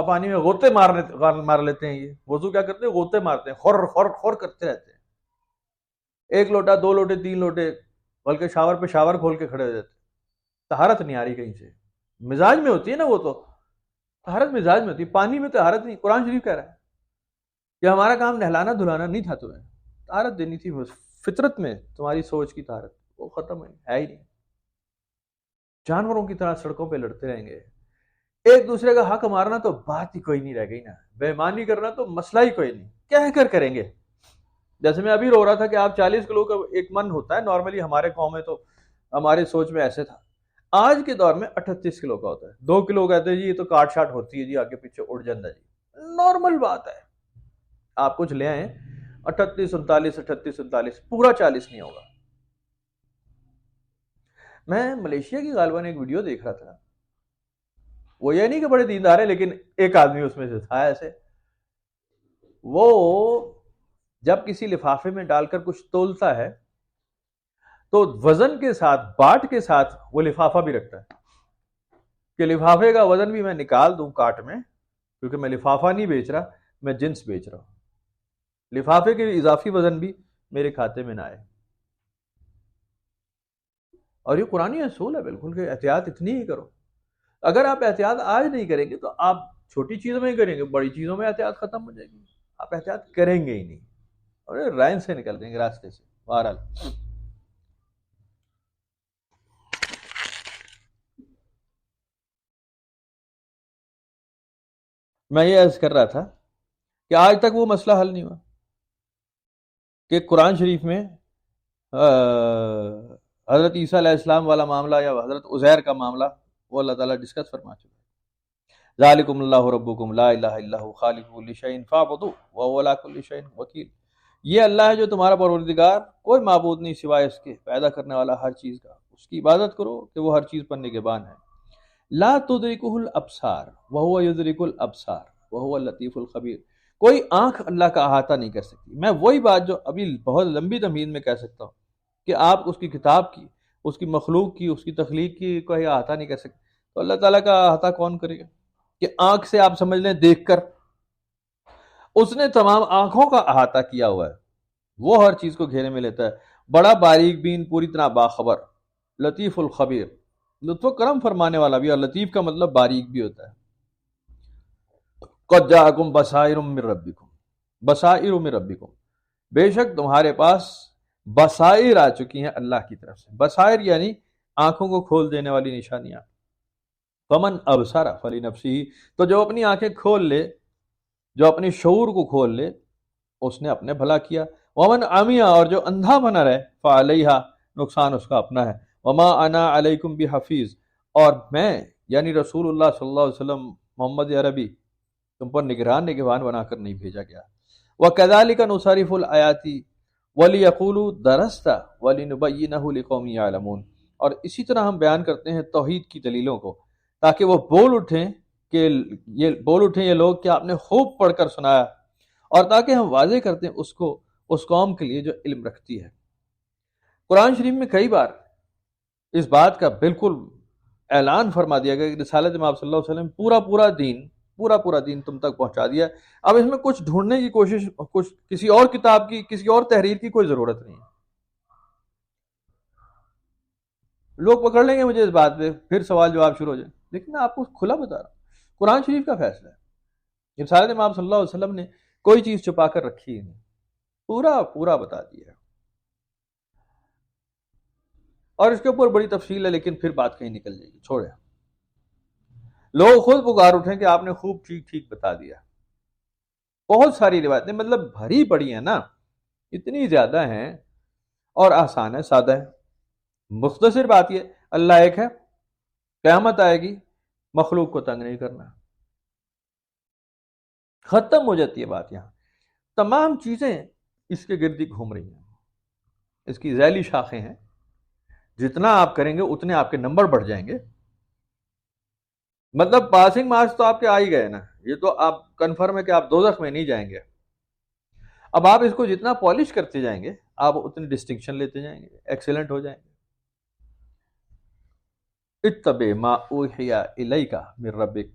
پانی میں غوطے مار لیتے ہیں. یہ وضو کیا کرتے ہیں، غوطے مارتے ہیں، خور کرتے رہتے ہیں. 1 لوٹا 2 لوٹے 3 لوٹے، بلکہ شاور پہ شاور کھول کے کھڑے ہو جاتے. طہارت نہیں آ رہی کہیں سے. مزاج میں ہوتی ہے نا، وہ تو طہارت مزاج میں ہوتی ہے، پانی میں طہارت نہیں. قرآن شریف کہہ رہا ہے کہ ہمارا کام نہلانا دھلانا نہیں تھا، تمہیں طہارت دینی تھی. فطرت میں تمہاری سوچ کی طہارت وہ ختم ہے ہی نہیں. جانوروں کی طرح سڑکوں پہ لڑتے رہیں گے، ایک دوسرے کا حق مارنا تو بات ہی کوئی نہیں رہ گئی نا، بےمانی کرنا تو مسئلہ ہی کوئی نہیں، کہہ کر کریں گے. جیسے میں ابھی رو رہا تھا کہ آپ 40 کلو کا ایک من ہوتا ہے نارملی، ہمارے قوم میں تو ہمارے سوچ میں ایسے تھا. آج کے دور میں 38 کلو کا ہوتا ہے. 2 کلو کہتے ہیں جی یہ تو کاٹ شاٹ ہوتی ہے جی، آگے پیچھے اڑ جاتا جی، نارمل بات ہے. آپ کچھ لے آئیں 38 39 پورا 40 نہیں ہوگا. میں ملیشیا کی غالباً ایک ویڈیو دیکھ رہا تھا، وہ یہ نہیں کہ بڑے دیندار ہیں لیکن ایک آدمی اس میں سے تھا ایسے، وہ جب کسی لفافے میں ڈال کر کچھ تولتا ہے تو وزن کے ساتھ باٹ کے ساتھ وہ لفافہ بھی رکھتا ہے کہ لفافے کا وزن بھی میں نکال دوں کاٹ میں، کیونکہ میں لفافہ نہیں بیچ رہا، میں جنس بیچ رہا ہوں، لفافے کے اضافی وزن بھی میرے کھاتے میں نہ آئے. اور یہ قرآنی اصول ہے بالکل کہ احتیاط اتنی ہی کرو. اگر آپ احتیاط آج نہیں کریں گے تو آپ چھوٹی چیزوں میں ہی کریں گے، بڑی چیزوں میں احتیاط ختم ہو جائے گی، آپ احتیاط کریں گے ہی نہیں اور رائن سے نکل دیں گے راستے سے. بہرحال میں یہ عرض کر رہا تھا کہ آج تک وہ مسئلہ حل نہیں ہوا کہ قرآن شریف میں حضرت عیسیٰ علیہ السلام والا معاملہ یا حضرت عزیر کا معاملہ وہ اللہ تعالیٰ ڈسکس فرما چکا ہے. ذالکم اللہ ربکم لا الہ الا هو خالق کل شیء فاعبدوہ وهو علی کل شیء وکیل. یہ اللہ ہے جو تمہارا پروردگار، کوئی معبود نہیں سوائے اس کے، پیدا کرنے والا ہر چیز کا، اس کی عبادت کرو کہ وہ ہر چیز پر نگہبان ہے. لا تدرکہ الابصار وہو یدرک الابصار وہو اللطیف الخبیر. کوئی آنکھ اللہ کا احاطہ نہیں کر سکتی. میں وہی بات جو ابھی بہت لمبی تمہید میں کہہ سکتا ہوں کہ آپ اس کی کتاب کی، اس کی مخلوق کی، اس کی تخلیق کی کوئی احاطہ نہیں کر سکتے، تو اللہ تعالیٰ کا احاطہ کون کرے گا؟ کہ آنکھ سے آپ سمجھ لیں دیکھ کر، اس نے تمام آنکھوں کا احاطہ کیا ہوا ہے، وہ ہر چیز کو گھیرے میں لیتا ہے. بڑا باریک بین، پوری طرح باخبر، لطیف الخبیر، لطف و کرم فرمانے والا بھی، اور لطیف کا مطلب باریک بھی ہوتا ہے. قد جاءکم بصائر من ربکم، بصائر من ربکم، بے شک تمہارے پاس بصائر آ چکی ہیں اللہ کی طرف سے. بصائر یعنی آنکھوں کو کھول دینے والی نشانیاں. فمن ابصر فلنفسہ، تو جو اپنی آنکھیں کھول لے، جو اپنے شعور کو کھول لے، اس نے اپنے بھلا کیا. ومن عمی، اور جو اندھا بنا رہے، فعلیہا، نقصان اس کا اپنا ہے. وما انا علیکم بحفیظ، اور میں یعنی رسول اللہ صلی اللہ علیہ وسلم محمد عربی تم پر نگہبان بنا کر نہیں بھیجا گیا. وَكَذَلِكَ نُصَرِّفُ الْآيَاتِ وَلِيَقُولُوا دَرَسْتَ وَلِنُبَيِّنَهُ لِقَوْمٍ يَعْلَمُونَ. اور اسی طرح ہم بیان کرتے ہیں توحید کی دلیلوں کو تاکہ وہ بول اٹھیں یہ لوگ کہ آپ نے خوب پڑھ کر سنایا، اور تاکہ ہم واضح کرتے ہیں اس کو اس قوم کے لیے جو علم رکھتی ہے. قرآن شریف میں کئی بار اس بات کا بالکل اعلان فرما دیا گیا کہ رسالت میں آپ صلی اللہ علیہ وسلم پورا دین تم تک پہنچا دیا. اب اس میں کچھ ڈھونڈنے کی کوشش، کچھ کسی اور کتاب کی، کسی اور تحریر کی کوئی ضرورت نہیں ہے. لوگ پکڑ لیں گے مجھے اس بات پہ، پھر سوال جواب شروع ہو جائے، لیکن میں آپ کو کھلا بتا رہا ہوں قرآن شریف کا فیصلہ ہے. رسالت میں آپ صلی اللہ علیہ وسلم نے کوئی چیز چھپا کر رکھی ہی نہیں، پورا بتا دیا. اور اس کے اوپر بڑی تفصیل ہے لیکن پھر بات کہیں نکل جائے گی، چھوڑے. لوگ خود پکار اٹھیں کہ آپ نے خوب ٹھیک بتا دیا. بہت ساری روایتیں مطلب بھری پڑی ہیں نا، اتنی زیادہ ہیں، اور آسان ہے، سادہ ہے. مختصر بات یہ، اللہ ایک ہے، قیامت آئے گی، مخلوق کو تنگ نہیں کرنا، ختم ہو جاتی ہے بات. یہاں تمام چیزیں اس کے گرد ہی گھوم رہی ہیں. اس کی ذیلی شاخیں ہیں، جتنا آپ کریں گے اتنے آپ کے نمبر بڑھ جائیں گے. مطلب پاسنگ مارکس تو آپ کے آ ہی گئے نا، یہ تو آپ کنفرم ہے کہ آپ دوزخ میں نہیں جائیں گے. اب آپ اس کو جتنا پالش کرتے جائیں گے آپ اتنی ڈسٹنکشن لیتے جائیں گے، ایکسیلنٹ ہو جائیں گے. اتبع ما اوحی الیک من ربک،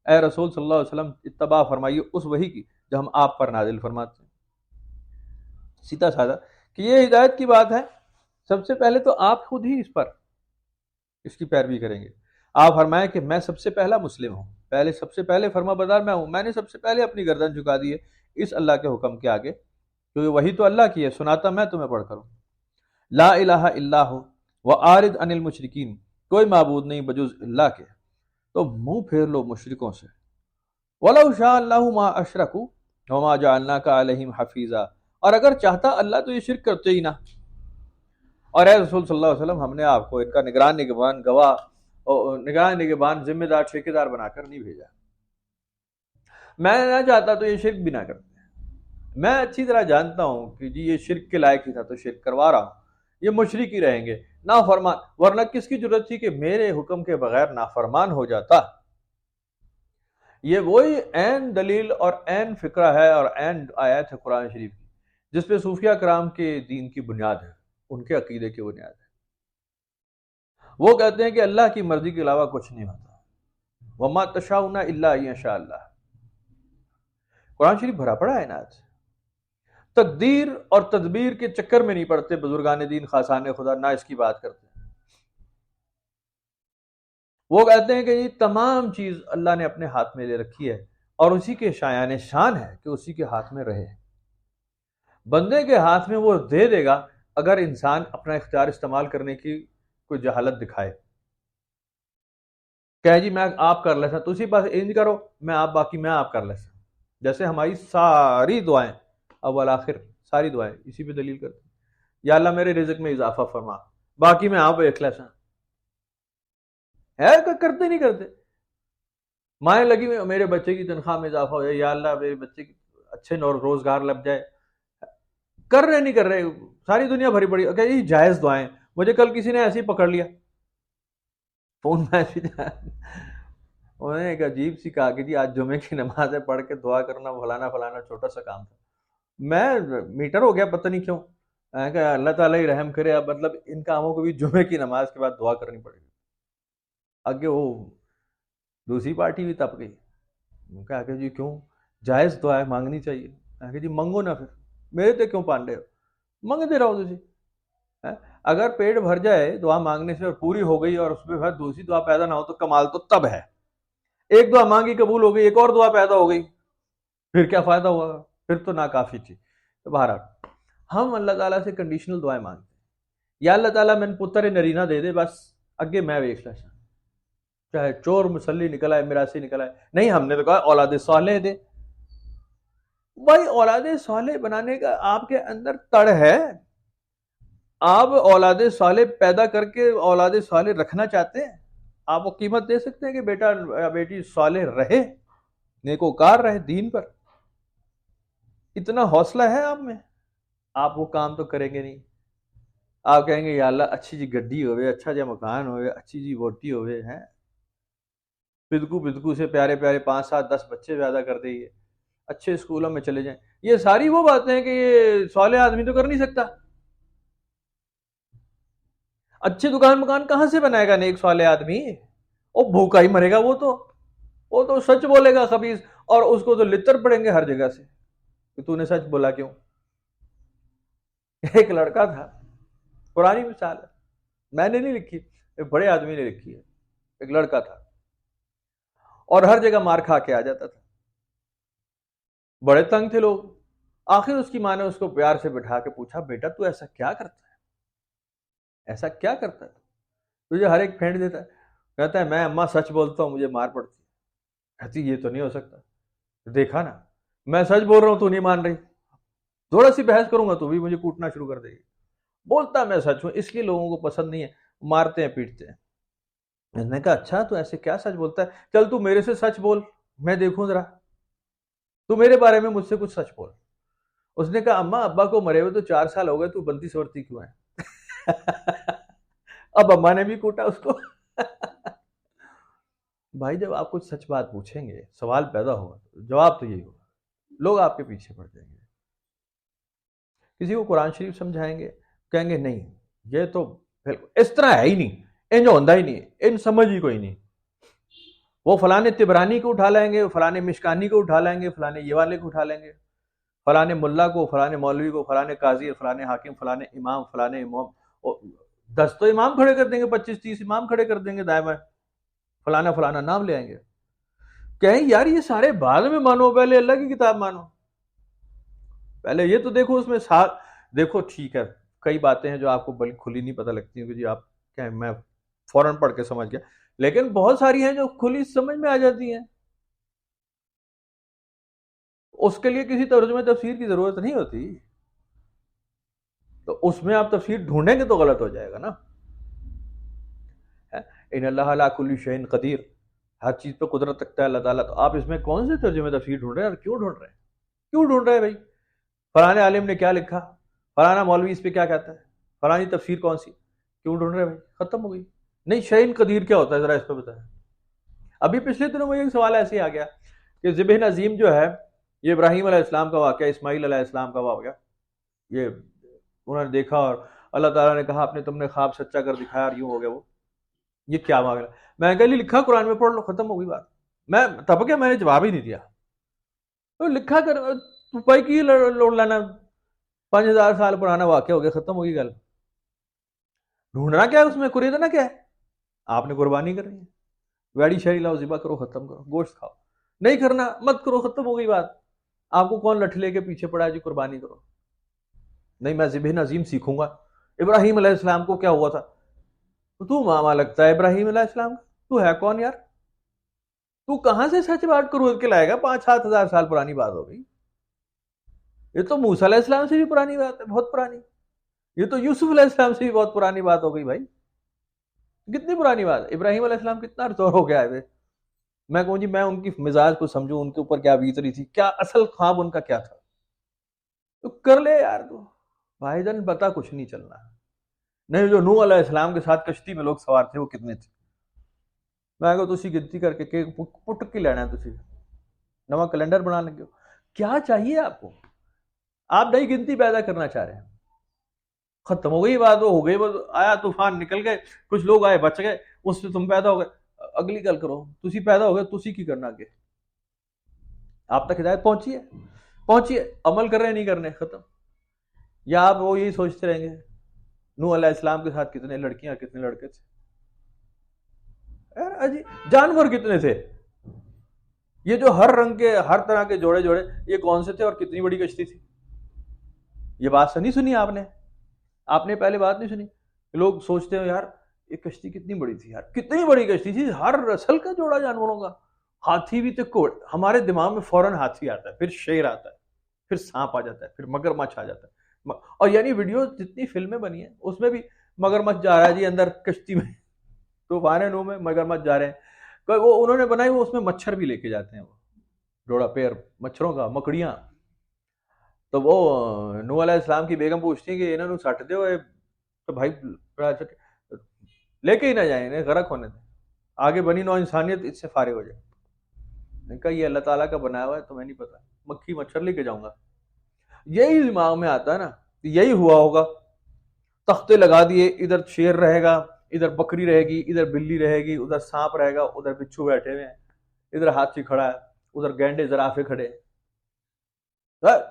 اے رسول صلی اللہ علیہ وسلم اتباع فرمائیے اس وحی کی جو ہم آپ پر نازل فرماتے ہیں. سیدھا سادہ کہ یہ ہدایت کی بات ہے. سب سے پہلے تو آپ خود ہی اس کی پیروی کریں گے. آپ فرمائیں کہ میں سب سے پہلا مسلم ہوں، سب سے پہلے فرما بردار میں ہوں، میں نے سب سے پہلے اپنی گردن جھکا دی ہے اس اللہ کے حکم کے آگے، کیونکہ وہی تو اللہ کی ہے، سناتا میں تمہیں پڑھ کر ہوں۔ لا الہ الا ہو وعارض عن المشرکین، کوئی معبود نہیں بجز اللہ کے، تو منہ پھیر لو مشرکوں سے۔ وَلَوْ شَاءَ اللَّهُ مَا أَشْرَكُوا وَمَا جَعَلْنَاكَ عَلَيْهِمْ حَفِيظًا، اور اگر چاہتا اللہ تو یہ شرک کرتے ہی نہ، اور اے رسول صلی اللہ علیہ وسلم ہم نے آپ کو ان کا نگران نگہبان گواہ اور نگران نگہبان ذمہ دار ٹھیکیدار بنا کر نہیں بھیجا، میں نہ چاہتا تو یہ شرک بھی نہ کرتے، میں اچھی طرح جانتا ہوں کہ جی یہ شرک کے لائق ہی تھا تو شرک کروا رہا ہوں، یہ مشرک ہی رہیں گے نافرمان، ورنہ کس کی ضرورت تھی کہ میرے حکم کے بغیر نافرمان ہو جاتا۔ یہ وہی عین دلیل اور عین فقرہ ہے اور عین آیت ہے قرآن شریف کی جس پہ صوفیہ کرام کے دین کی بنیاد ہے، ان کے عقیدے کی بنیاد ہے۔ وہ کہتے ہیں کہ اللہ کی مرضی کے علاوہ کچھ نہیں ہوتا، وَمَا تَشَاءُونَ إِلَّا أَن يَشَاءَ اللَّهُ، قرآن شریف بھرا پڑا ہے نا، تقدیر اور تدبیر کے چکر میں نہیں پڑتے بزرگان دین خاصان خدا، نہ اس کی بات کرتے ہیں۔ وہ کہتے ہیں کہ یہ تمام چیز اللہ نے اپنے ہاتھ میں لے رکھی ہے اور اسی کے شایان شان ہے کہ اسی کے ہاتھ میں رہے، بندے کے ہاتھ میں وہ دے دے گا اگر انسان اپنا اختیار استعمال کرنے کی کوئی جہالت دکھائے، کہ جی میں آپ کر لیتا تو اسی پاس انج کرو، میں آپ کر لیتا، جیسے ہماری ساری دعائیں اول آخر ساری دعائیں اسی پہ دلیل کرتے ہیں، یا اللہ میرے رزق میں اضافہ فرما، باقی میں آپ ایک لیسا ہے، کرتے نہیں کرتے، مائیں لگی میں میرے بچے کی تنخواہ میں اضافہ ہو جائے، یا اللہ میرے بچے کی اچھے روزگار لگ جائے، کر رہے نہیں کر رہے، ساری دنیا بھری پڑی، کہ یہ جائز دعائیں۔ مجھے کل کسی نے ایسے ہی پکڑ لیا فون میسج، انہوں نے ایک عجیب سی کہا کہ جی آج جمعے کی نمازیں پڑھ کے دعا کرنا فلانا فلانا چھوٹا سا کام تھا، میں میٹر ہو گیا پتہ نہیں کیوں، کہ اللہ تعالیٰ ہی رحم کرے، اب مطلب ان کاموں کو بھی جمعے کی نماز کے بعد دعا کرنی پڑے گی۔ آگے وہ دوسری پارٹی بھی تپ گئی، کہا کہ جی کیوں جائز دعائیں مانگنی چاہیے، کہا کہ جی منگو نہ، پھر میرے تے کیوں پانڈے ہو، منگتے رہو تجھے، اگر پیٹ بھر جائے دعا مانگنے سے اور پوری ہو گئی اور اس میں دوسری دعا پیدا نہ ہو تو کمال تو تب ہے، ایک دعا مانگی قبول ہو گئی، ایک اور دعا پیدا ہو گئی، پھر کیا فائدہ ہوا، پھر تو ناکافی تھی۔ تو بہرحال ہم اللہ تعالیٰ سے کنڈیشنل دعائیں مانگتے ہیں، یا اللہ تعالیٰ میں پتر نرینہ دے دے بس اگے میں ویکھ لیسا، چاہے چور مسلی نکل آئے میراثی نکل آئے، نہیں ہم نے تو کہا اولاد صالح دے۔ بھائی اولاد صالح بنانے کا آپ کے اندر تڑ ہے، آپ اولاد صالح پیدا کر کے اولاد صالح رکھنا چاہتے ہیں، آپ وہ قیمت دے سکتے ہیں کہ بیٹا یا بیٹی صالح رہے، نیکوکار رہے دین پر، اتنا حوصلہ ہے آپ میں؟ آپ وہ کام تو کریں گے نہیں، آپ کہیں گے یا اللہ اچھی جی گڈی ہوئے، اچھا جا مکان ہوئے، اچھی جی ووٹی ہوئے ہیں، بدکو سے پیارے پیارے 5 7 10 بچے پیدا کر دئیے، اچھے اسکولوں میں چلے جائیں، یہ ساری وہ باتیں ہیں کہ یہ صالح آدمی تو کر نہیں سکتا۔ اچھے دکان مکان کہاں سے بنائے گا نیک صالح آدمی؟ وہ بھوکا ہی مرے گا، وہ تو سچ بولے گا خبیث، اور اس کو تو لتر پڑیں گے ہر جگہ سے کہ تو نے سچ بولا کیوں۔ ایک لڑکا تھا، پرانی مثال ہے، میں نے نہیں لکھی، ایک بڑے آدمی نے لکھی ہے، ایک لڑکا تھا اور ہر جگہ مار کھا کے آ جاتا تھا، بڑے تنگ تھے لوگ، آخر اس کی ماں نے اس کو پیار سے بٹھا کے پوچھا بیٹا تو ایسا کیا کرتا ہے، ایسا کیا کرتا ہے تجھے ہر ایک پھینٹ دیتا ہے؟ کہتا ہے میں اماں سچ بولتا ہوں مجھے مار پڑتی ہے۔ کہتی یہ تو نہیں ہو سکتا، دیکھا نا میں سچ بول رہا ہوں تو نہیں مان رہی، تھوڑا سی بحث کروں گا تو بھی مجھے کوٹنا شروع کر دے گی، بولتا میں سچ ہوں، اس لیے لوگوں کو پسند نہیں ہے، مارتے ہیں پیٹتے ہیں۔ میں نے کہا اچھا تو ایسے کیا سچ بولتا ہے، چل تو میرے سے سچ بول میں دیکھوں ذرا، تو میرے بارے میں مجھ سے کچھ سچ بول۔ اس نے کہا اماں ابا کو مرے ہوئے تو 4 سال ہو گئے، تو بنتی سورتی کیوں ہے؟ اب اماں نے بھی کوٹا اس کو۔ بھائی جب آپ کچھ سچ بات پوچھیں گے سوال پیدا ہوگا، جواب تو یہی ہوگا، لوگ آپ کے پیچھے پڑ جائیں گے۔ کسی کو قرآن شریف سمجھائیں گے کہیں گے نہیں یہ تو اس طرح ہے ہی نہیں، ان جو ہوندا ہی نہیں، ان سمجھ ہی کوئی نہیں، وہ فلانے تبرانی کو اٹھا لیں گے، فلانے مشکانی کو اٹھا لیں گے، فلانے یہ والے کو اٹھا لیں گے، فلانے ملا کو، فلانے مولوی کو، فلانے قاضی، فلانے حاکم، فلانے امام، فلانے امام، 10 تو امام کھڑے کر دیں گے، 25 30 امام کھڑے کر دیں گے دائیں بائیں، فلانا فلانا نام لے آئیں گے. کہیں یار یہ سارے بعد میں مانو، پہلے اللہ کی کتاب مانو. پہلے یہ تو دیکھو اس میں ساتھ دیکھو. ٹھیک ہے کئی باتیں ہیں جو آپ کو بلکہ کھلی نہیں پتہ لگتی ہیں کہ جی آپ کیا میں فوراً پڑھ کے سمجھ گیا، لیکن بہت ساری ہیں جو کھلی سمجھ میں آ جاتی ہیں. اس کے لیے کسی ترجمہ تفسیر کی ضرورت نہیں ہوتی. تو اس میں آپ تفسیر ڈھونڈیں گے تو غلط ہو جائے گا نا. ان اللہ علی کل شیء قدیر، ہر چیز پہ قدرت رکھتا ہے اللہ تعالیٰ. تو آپ اس میں کون سے ترجمے تفسیر ڈھونڈ رہے ہیں اور کیوں ڈھونڈ رہے ہیں؟ کیوں ڈھونڈ رہے ہیں بھائی؟ فلانے عالم نے کیا لکھا، فلانا مولوی اس پہ کیا کہتا ہے، فلانی تفسیر کون سی، کیوں ڈھونڈ رہے ہیں بھائی؟ ختم ہو گئی. نہیں شیء قدیر کیا ہوتا ہے ذرا اس پہ بتائیں. ابھی پچھلے دنوں میں ایک سوال ایسے ہی آ گیا کہ ذبح عظیم جو ہے یہ ابراہیم علیہ السلام کا واقعہ، اسماعیل علیہ السلام کا واقعہ. یہ انہوں نے دیکھا اور اللہ تعالیٰ نے کہا آپ نے تم نے خواب سچا کر دکھایا اور یوں ہو گیا وہ. یہ کیا معاملہ؟ میں نے کہا لکھا قرآن میں پڑھ لو، ختم ہو گئی بات. میں تب کیا میں نے جواب ہی نہیں دیا. تو لکھا کر پائی کی لوڑ لینا، 5000 سال پرانا واقعہ ہو گیا، ختم ہوگی گل. ڈھونڈنا کیا ہے اس میں، قریدنا کیا ہے؟ آپ نے قربانی کرنی ہے، ویڑی شہری لاؤ ذبح کرو ختم کرو، گوشت کھاؤ. نہیں کرنا مت کرو، ختم ہو گئی بات. آپ کو کون لٹھ لے کے پیچھے پڑا ہے جی قربانی کرو؟ نہیں میں ذبح عظیم سیکھوں گا. ابراہیم علیہ السلام کو کیا ہوا تھا؟ تو ماما لگتا ہے ابراہیم علیہ السلام کا؟ تو ہے کون یار؟ تو کہاں سے سچ بات کرو کے لائے گا؟ 5-7 ہزار سال پرانی بات ہو گئی. یہ تو موسیٰ علیہ السلام سے بھی پرانی بات ہے، بہت پرانی. یہ تو یوسف علیہ السلام سے بھی بہت پرانی بات ہو گئی بھائی. کتنی پرانی بات. ابراہیم علیہ السلام کتنا عرصہ ہو گیا ہے. میں کہوں جی میں ان کی مزاج کو سمجھوں، ان کے اوپر کیا بیت رہی تھی، کیا اصل خواب ان کا کیا تھا. تو کر لے یار. تو بھائی جان پتا کچھ نہیں چلنا. نہیں جو نوح علیہ السلام کے ساتھ کشتی میں لوگ سوار تھے وہ کتنے تھے؟ میں کہو تسی گنتی کر کے پٹ کے لینا ہے، تسی نواں کیلنڈر بنا لگے ہو. کیا چاہیے آپ کو؟ آپ نئی گنتی پیدا کرنا چاہ رہے ہیں. ختم ہو گئی بات. وہ ہو گئی، آیا طوفان نکل گئے، کچھ لوگ آئے بچ گئے، اس سے تم پیدا ہو گئے. اگلی گل کرو، تسی پیدا ہو گئے، تسی کی کرنا آگے؟ آپ تک ہدایت پہنچی ہے، عمل کر رہے نہیں کرنے، ختم. یا آپ وہ یہی سوچتے رہیں گے نوح علیہ السلام کے ساتھ کتنے لڑکیاں کتنے لڑکے تھے، جانور کتنے تھے، یہ جو ہر رنگ کے ہر طرح کے جوڑے یہ کون سے تھے اور کتنی بڑی کشتی تھی؟ یہ بات نہیں سنی آپ نے پہلے بات نہیں سنی. لوگ سوچتے ہیں یار یہ کشتی کتنی بڑی تھی، یار کتنی بڑی کشتی تھی، ہر نسل کا جوڑا جانوروں کا. ہاتھی بھی تو ہمارے دماغ میں فوراً ہاتھی آتا ہے، پھر شیر آتا ہے، پھر سانپ آ جاتا ہے، پھر مگرمچھ آ جاتا ہے. اور یعنی ویڈیو جتنی فلمیں بنی ہیں اس میں بھی مگرمچھ جا رہا ہے جی اندر کشتی میں، طوفان نوح میں مگرمچھ جا رہے ہیں. وہ انہوں نے بنائی، وہ اس میں مچھر بھی لے کے جاتے ہیں، وہ جوڑا پیر مچھروں کا، مکڑیاں. تو وہ نوح علیہ السلام کی بیگم پوچھتی ہیں کہ انہوں نے سٹ دے ہوئے تو بھائی لے کے ہی نہ جائیں، انہیں غرق ہونے دیں، آگے بنی نوع انسانیت اس سے فارغ ہو جائے. نے کہا یہ اللہ تعالیٰ کا بنایا ہوا ہے، تمہیں نہیں پتا، مکھی مچھر لے کے جاؤں گا. یہی دماغ میں آتا ہے نا، یہی ہوا ہوگا. تختے لگا دیے، ادھر شیر رہے گا، ادھر بکری رہے گی، ادھر بلی رہے گی، ادھر سانپ رہے گا، ادھر بچھو بیٹھے ہوئے ہیں، ادھر ہاتھی کھڑا ہے، ادھر گینڈے زرافے کھڑے.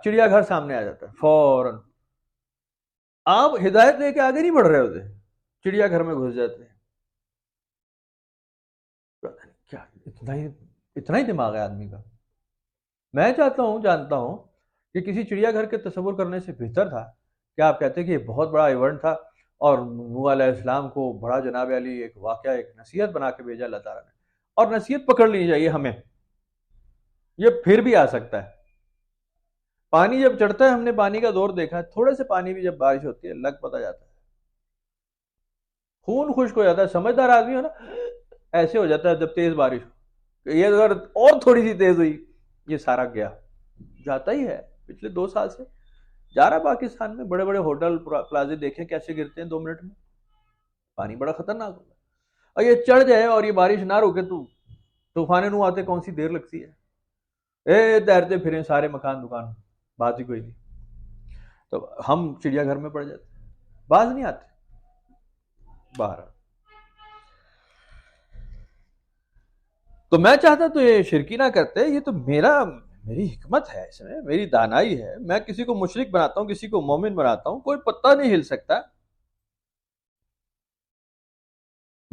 چڑیا گھر سامنے آ جاتا ہے فوراً. آپ ہدایت لے کے آگے نہیں بڑھ رہے ہوتے، چڑیا گھر میں گھس جاتے ہیں. کیا اتنا ہی دماغ ہے آدمی کا. میں جانتا ہوں کہ کسی چڑیا گھر کے تصور کرنے سے بہتر تھا کہ آپ کہتے ہیں کہ یہ بہت بڑا ایونٹ تھا اور نوح علیہ السلام کو بڑا جناب علی ایک واقعہ، ایک نصیحت بنا کے بھیجا اللہ تعالیٰ نے، اور نصیحت پکڑ لینی چاہیے ہمیں. یہ پھر بھی آ سکتا ہے. پانی جب چڑھتا ہے، ہم نے پانی کا دور دیکھا ہے، تھوڑے سے پانی بھی جب بارش ہوتی ہے لگ پتا جاتا ہے، خون خشک ہو جاتا ہے. سمجھدار آدمی ہو نا ایسے ہو جاتا ہے جب تیز بارش ہو، یہ اگر اور تھوڑی سی تیز ہوئی یہ سارا گیا. جاتا ہی ہے، پچھلے 2 سال سے جا رہا پاکستان میں. بڑے بڑے ہوٹل پلازے دیکھیں کیسے گرتے ہیں 2 منٹ میں. پانی بڑا خطرناک ہوتا ہے. اور یہ چڑھ جائے اور یہ بارش نہ روکے تو طوفان نوح آتے کون سی دیر لگتی ہے. تیرتے پھریں سارے مکان دکان، بات ہی کوئی نہیں. تو ہم چڑیا گھر میں پڑ جاتے، باز نہیں آتے باہر. تو میں چاہتا تو یہ شرکی نہ کرتے. یہ تو میری حکمت ہے، اس میں میری دانائی ہے. میں کسی کو مشرک بناتا ہوں، کسی کو مومن بناتا ہوں، کوئی پتہ نہیں ہل سکتا.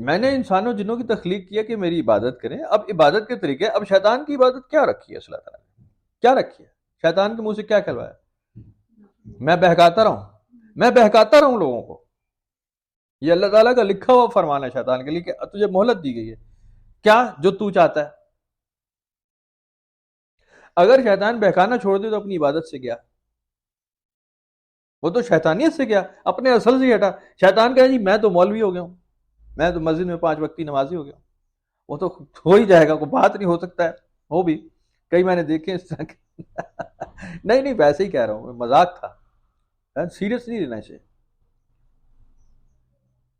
میں نے انسانوں جنوں کی تخلیق کیا کہ میری عبادت کریں. اب عبادت کے طریقے, اب شیطان کی عبادت کیا رکھی ہے اللہ تعالیٰ نے؟ کیا رکھی ہے؟ شیطان کے منہ سے کیا کہلوایا؟ میں بہکاتا رہوں لوگوں کو. یہ اللہ تعالیٰ کا لکھا ہوا فرمان ہے شیطان کے لیے کہ تجھے مہلت دی گئی ہے, کیا جو تو چاہتا ہے. اگر شیطان بہکانا چھوڑ دے تو اپنی عبادت سے گیا, وہ تو شیطانیت سے گیا, اپنے اصل سے ہٹا. شیطان کہے جی میں تو مولوی ہو گیا ہوں, میں تو مسجد میں 5 وقتی نمازی ہو گیا ہوں. وہ تو ہو ہی جائے گا, کوئی بات نہیں, ہو سکتا ہے وہ بھی, کئی میں نے دیکھے اس طرح کے. نہیں ویسے ہی کہہ رہا ہوں, مذاق تھا, سیریس نہیں لینا چاہیے.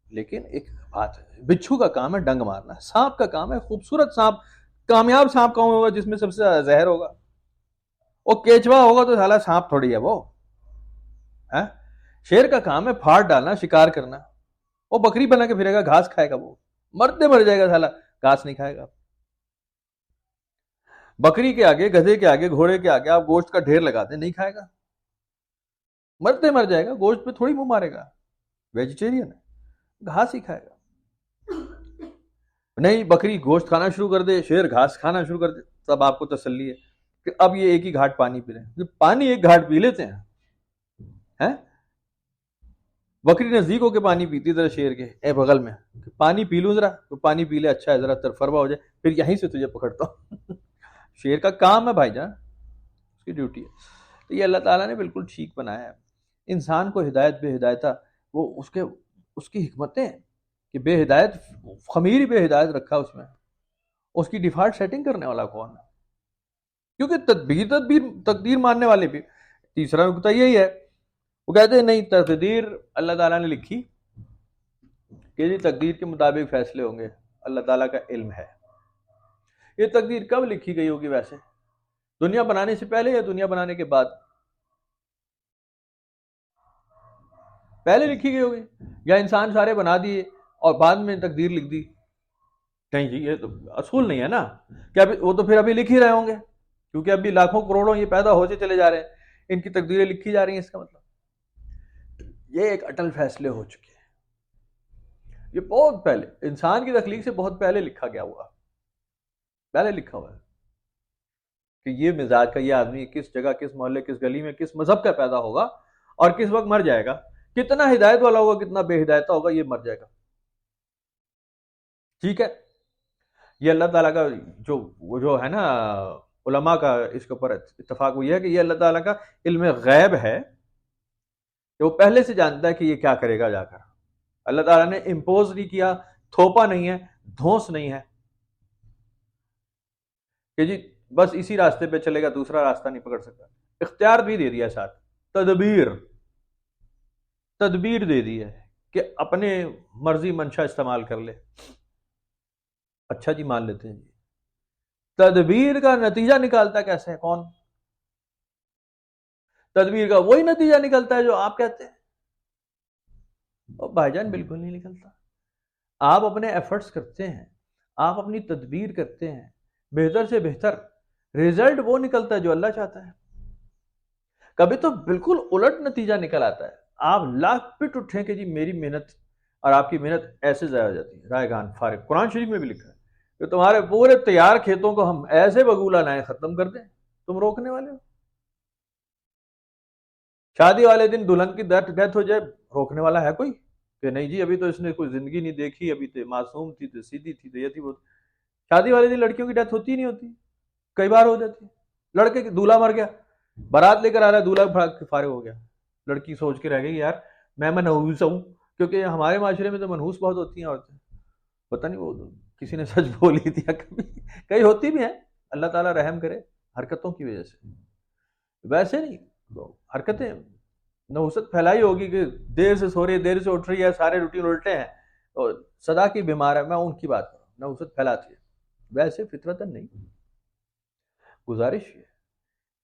لیکن ایک بات ہے, بچھو کا کام ہے ڈنگ مارنا, سانپ کا کام ہے خوبصورت سانپ, کامیاب سانپ کون ہوگا جس میں سب سے زیادہ زہر ہوگا. وہ کیچوا ہوگا تو سالا سانپ تھوڑی ہے وہ. شیر کا کام ہے پھاڑ ڈالنا, شکار کرنا. وہ بکری بنا کے پھرے گا, گھاس کھائے گا, وہ مرتے مر جائے گا سالا, گھاس نہیں کھائے گا. بکری کے آگے, گدھے کے آگے, گھوڑے کے آگے آپ گوشت کا ڈھیر لگا دیں, نہیں کھائے گا, مرتے مر جائے گا, گوشت پہ تھوڑی منہ مارے گا. ویجیٹیرین ہے, گھاس ہی کھائے گا. نہیں, بکری گوشت کھانا شروع کر دے, شیر گھاس کھانا شروع کر دے, تب آپ کو تسلی ہے کہ اب یہ ایک ہی گھاٹ پانی پی رہے ہیں. پانی ایک گھاٹ پی لیتے ہیں. بکری نزدیک ہو کے پانی پیتی ذرا شیر کے اے بغل میں, پانی پی لوں ذرا, تو پانی پی لے, اچھا ہے ذرا ترفروا ہو جائے, پھر یہیں سے تجھے پکڑتا ہوں. شیر کا کام ہے بھائی جان, اس کی ڈیوٹی ہے. تو یہ اللہ تعالیٰ نے بالکل ٹھیک بنایا ہے. انسان کو ہدایت بے ہدایتہ, وہ اس کی حکمتیں کہ بے ہدایت, خمیر بے ہدایت رکھا اس میں, اس کی ڈیفالٹ سیٹنگ کرنے والا کون ہے؟ کیونکہ تقدیر ماننے والے بھی. تیسرا نقطہ یہی ہے, وہ کہتے ہیں نہیں, تقدیر اللہ تعالیٰ نے لکھی کہ جی تقدیر کے مطابق فیصلے ہوں گے, اللہ تعالیٰ کا علم ہے. یہ تقدیر کب لکھی گئی ہوگی ویسے؟ دنیا بنانے سے پہلے یا دنیا بنانے کے بعد؟ پہلے لکھی گئی ہوگی, یا انسان سارے بنا دیے اور بعد میں تقدیر لکھ دی؟ نہیں جی, یہ تو اصول نہیں ہے نا, کہ وہ تو پھر ابھی لکھ ہی رہے ہوں گے, کیونکہ ابھی لاکھوں کروڑوں یہ پیدا ہوتے چلے جا رہے ہیں, ان کی تقدیریں لکھی جا رہی ہیں. اس کا مطلب یہ ایک اٹل فیصلے ہو چکے ہیں. یہ بہت پہلے, انسان کی تخلیق سے بہت پہلے لکھا گیا ہوا, پہلے لکھا ہوا ہے کہ یہ مزاج کا یہ آدمی کس جگہ, کس محلے, کس گلی میں, کس مذہب کا پیدا ہوگا اور کس وقت مر جائے گا, کتنا ہدایت والا ہوگا, کتنا بے ہدایتہ ہوگا, یہ مر جائے گا. ٹھیک ہے, یہ اللہ تعالیٰ کا جو ہے نا, علماء کا اس کے اوپر اتفاق ہوئی ہے کہ یہ اللہ تعالیٰ کا علم غیب ہے, کہ وہ پہلے سے جانتا ہے کہ یہ کیا کرے گا جا کر. اللہ تعالیٰ نے امپوز نہیں کیا, تھوپا نہیں ہے, دھونس نہیں ہے کہ جی بس اسی راستے پہ چلے گا, دوسرا راستہ نہیں پکڑ سکتا. اختیار بھی دے دیا ساتھ, تدبیر دے دی ہے کہ اپنے مرضی منشا استعمال کر لے. اچھا جی, مان لیتے ہیں جی, تدبیر کا نتیجہ نکالتا کیسے ہے کون؟ تدبیر کا وہی نتیجہ نکلتا ہے جو آپ کہتے ہیں. اور بھائی جان بالکل نہیں نکلتا. آپ اپنے ایفرٹس کرتے ہیں, آپ اپنی تدبیر کرتے ہیں, بہتر سے بہتر ریزلٹ وہ نکلتا ہے جو اللہ چاہتا ہے. کبھی تو بالکل الٹ نتیجہ نکل آتا ہے, آپ لاکھ پٹ اٹھیں کہ جی میری محنت اور آپ کی محنت ایسے ضائع ہو جاتی ہے, رائے گان فارغ. قرآن شریف میں بھی لکھا ہے کہ تمہارے پورے تیار کھیتوں کو ہم ایسے بگولا لائیں ختم کر دیں, تم روکنے والے ہو. شادی والے دن دلہن کی ڈیتھ ہو جائے, روکنے والا ہے کوئی؟ کہ نہیں جی ابھی تو اس نے کوئی زندگی نہیں دیکھی, ابھی تو معصوم تھی, تو سیدھی تھی, تو یہ تھی وہ. شادی والے دن لڑکیوں کی ڈیتھ ہوتی نہیں ہوتی, کئی بار ہو جاتی ہے. لڑکے کی دولہا مر گیا, بارات لے کر آ رہا ہے, دولہا فارغ ہو گیا, لڑکی سوچ کے رہ گئی یار میں منحوس ہوں, کیونکہ ہمارے معاشرے میں تو منحوس بہت ہوتی ہیں عورتیں. پتہ نہیں وہ کسی نے سچ بولی تھی یا کبھی, کئی ہوتی بھی ہیں, اللہ تعالیٰ رحم کرے حرکتوں کی وجہ سے. ویسے نہیں, حرکتیں نحوست پھیلائی ہوگی کہ دیر سے سو رہی ہے, دیر سے اٹھ رہی ہے, سارے روٹین الٹے ہیں, اور صدا کی بیمار ہے, میں ان کی بات کروں, نحوست پھیلاتی ہے. ویسے فطرتاً نہیں. گزارش یہ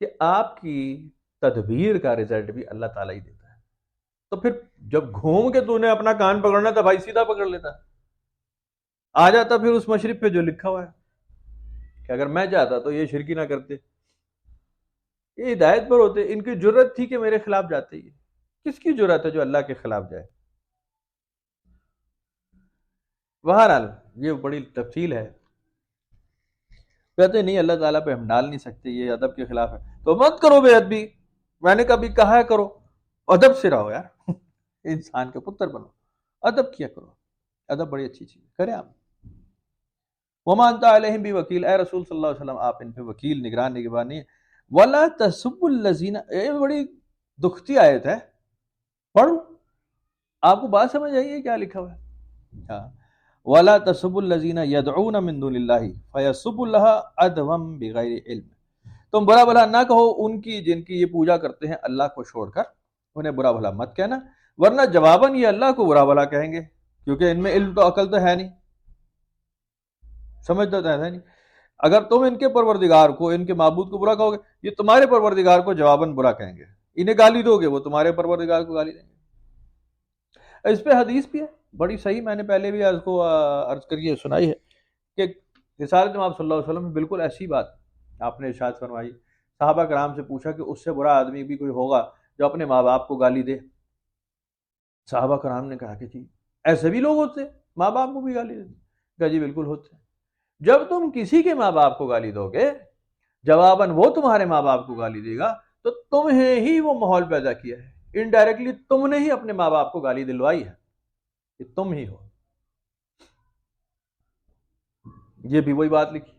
کہ آپ کی تدبیر کا رزلٹ بھی اللہ تعالیٰ ہی دیتا ہے. تو پھر جب گھوم کے تو نے اپنا کان پکڑنا تھا بھائی, سیدھا پکڑ لیتا, آ جاتا پھر اس مشرف پہ جو لکھا ہوا ہے کہ اگر میں چاہتا تو یہ شرکی نہ کرتے, یہ ہدایت پر ہوتے. ان کی جرت تھی کہ میرے خلاف جاتے ہی. کس کی جرت ہے جو اللہ کے خلاف جائے؟ بہرحال یہ بڑی تفصیل ہے. کہتے نہیں اللہ تعالیٰ پہ ہم ڈال نہیں سکتے، یہ ادب کے خلاف ہے، تو مت کرو بے ادبی. میں نے کبھی کہا ہے کرو، ادب سے رہو یار. انسان کے پتر بنو، ادب کیا کرو. ادب بڑی اچھی چیز ہے، کریں آپ. وما انت علیہم بوکیل، اے رسول صلی اللہ علیہ وسلم آپ ان پہ وکیل، نگران نگہبان نہیں ہے. ولا تسبوا الذین، یہ بڑی دکھتی آیت ہے، پڑھو آپ کو بات سمجھ آئی ہے کیا لکھا ہوا ہے. ہاں، ولا تسبوا الذین یدعون من دون اللہ فیسبوا اللہ عدوا بغیر علم. تم برا بھلا نہ کہو ان کی جن کی یہ پوجا کرتے ہیں اللہ کو چھوڑ کر، انہیں برا بھلا مت کہنا، ورنہ جواباً یہ اللہ کو برا بھلا کہیں گے، کیونکہ ان میں علم تو عقل تو ہے نہیں، سمجھ تو ہے نہیں. اگر تم ان کے پروردگار کو، ان کے معبود کو برا کہو گے، یہ تمہارے پروردگار کو جواباً برا کہیں گے. انہیں گالی دو گے، وہ تمہارے پروردگار کو گالی دیں گے. اس پہ حدیث بھی ہے بڑی صحیح، میں نے پہلے بھی عرض کریے سنائی ہے کہ رسالت آپ صلی اللہ علیہ وسلم میں بالکل ایسی بات آپ نے ارشاد فرمائی. صحابہ کرام سے پوچھا کہ اس سے برا آدمی بھی کوئی ہوگا جو اپنے ماں باپ کو گالی دے؟ صحابہ کرام نے کہا کہ جی ایسے بھی لوگ ہوتے ہیں ماں باپ کو بھی گالی دیتے. کہا جی بالکل ہوتے ہیں. جب تم کسی کے ماں باپ کو گالی دو گے، جواباً وہ تمہارے ماں باپ کو گالی دے گا، تو تمہیں ہی وہ ماحول پیدا کیا ہے. انڈائریکٹلی تم نے ہی اپنے ماں باپ کو گالی دلوائی ہے، کہ تم ہی ہو. یہ بھی وہی بات لکھی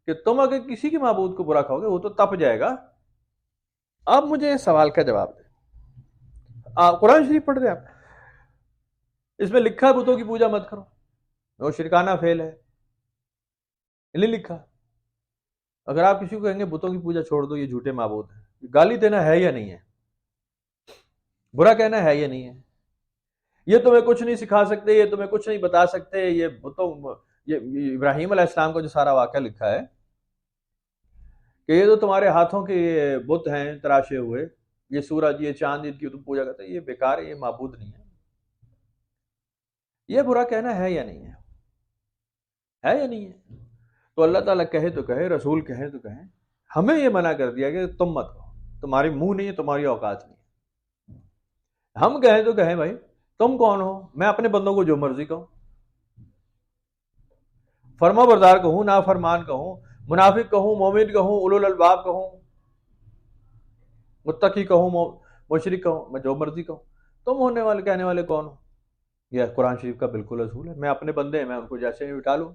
کہ تم اگر کسی کے معبود کو برا کہو گے وہ تو تپ جائے گا. اب مجھے اس سوال کا جواب دیں. آپ قرآن شریف پڑھ رہے ہیں، آپ اس میں لکھا ہے بتوں کی پوجا مت کرو، وہ شرکانہ فعل ہے، نہیں لکھا. اگر آپ کسی کو کہیں گے بتوں کی پوجا چھوڑ دو، یہ جھوٹے معبود ہیں، گالی دینا ہے یا نہیں ہے؟ برا کہنا ہے یا نہیں ہے؟ یہ تمہیں کچھ نہیں سکھا سکتے، یہ تمہیں کچھ نہیں بتا سکتے. یہ بتوں، یہ ابراہیم علیہ السلام کا جو سارا واقعہ لکھا ہے کہ یہ تو تمہارے ہاتھوں کے یہ بت ہیں تراشے ہوئے، یہ سورج، یہ چاند، ان کی تم پوجا کرتے، یہ بیکار ہے، یہ معبود نہیں ہے. یہ برا کہنا ہے یا نہیں ہے یا نہیں ہے؟ تو اللہ تعالیٰ کہے تو کہے، رسول کہے تو کہیں، ہمیں یہ منع کر دیا کہ تم مت کہو، تمہاری منہ نہیں ہے، تمہاری اوقات نہیں ہے. ہم کہیں تو کہیں بھائی تم کون ہو؟ میں اپنے بندوں کو جو مرضی کہوں، فرما بردار کہوں، نافرمان کہوں، منافق کہوں، مومن کہوں، اولو الالباب کہوں، متقی کہوں، مشرک کہوں، میں جو مرضی کہوں. تم ہونے والے کہنے والے کون ہو؟ یہ قرآن شریف کا بالکل اصول ہے. میں اپنے بندے ہیں، میں ان کو جیسے ہی بٹا لوں،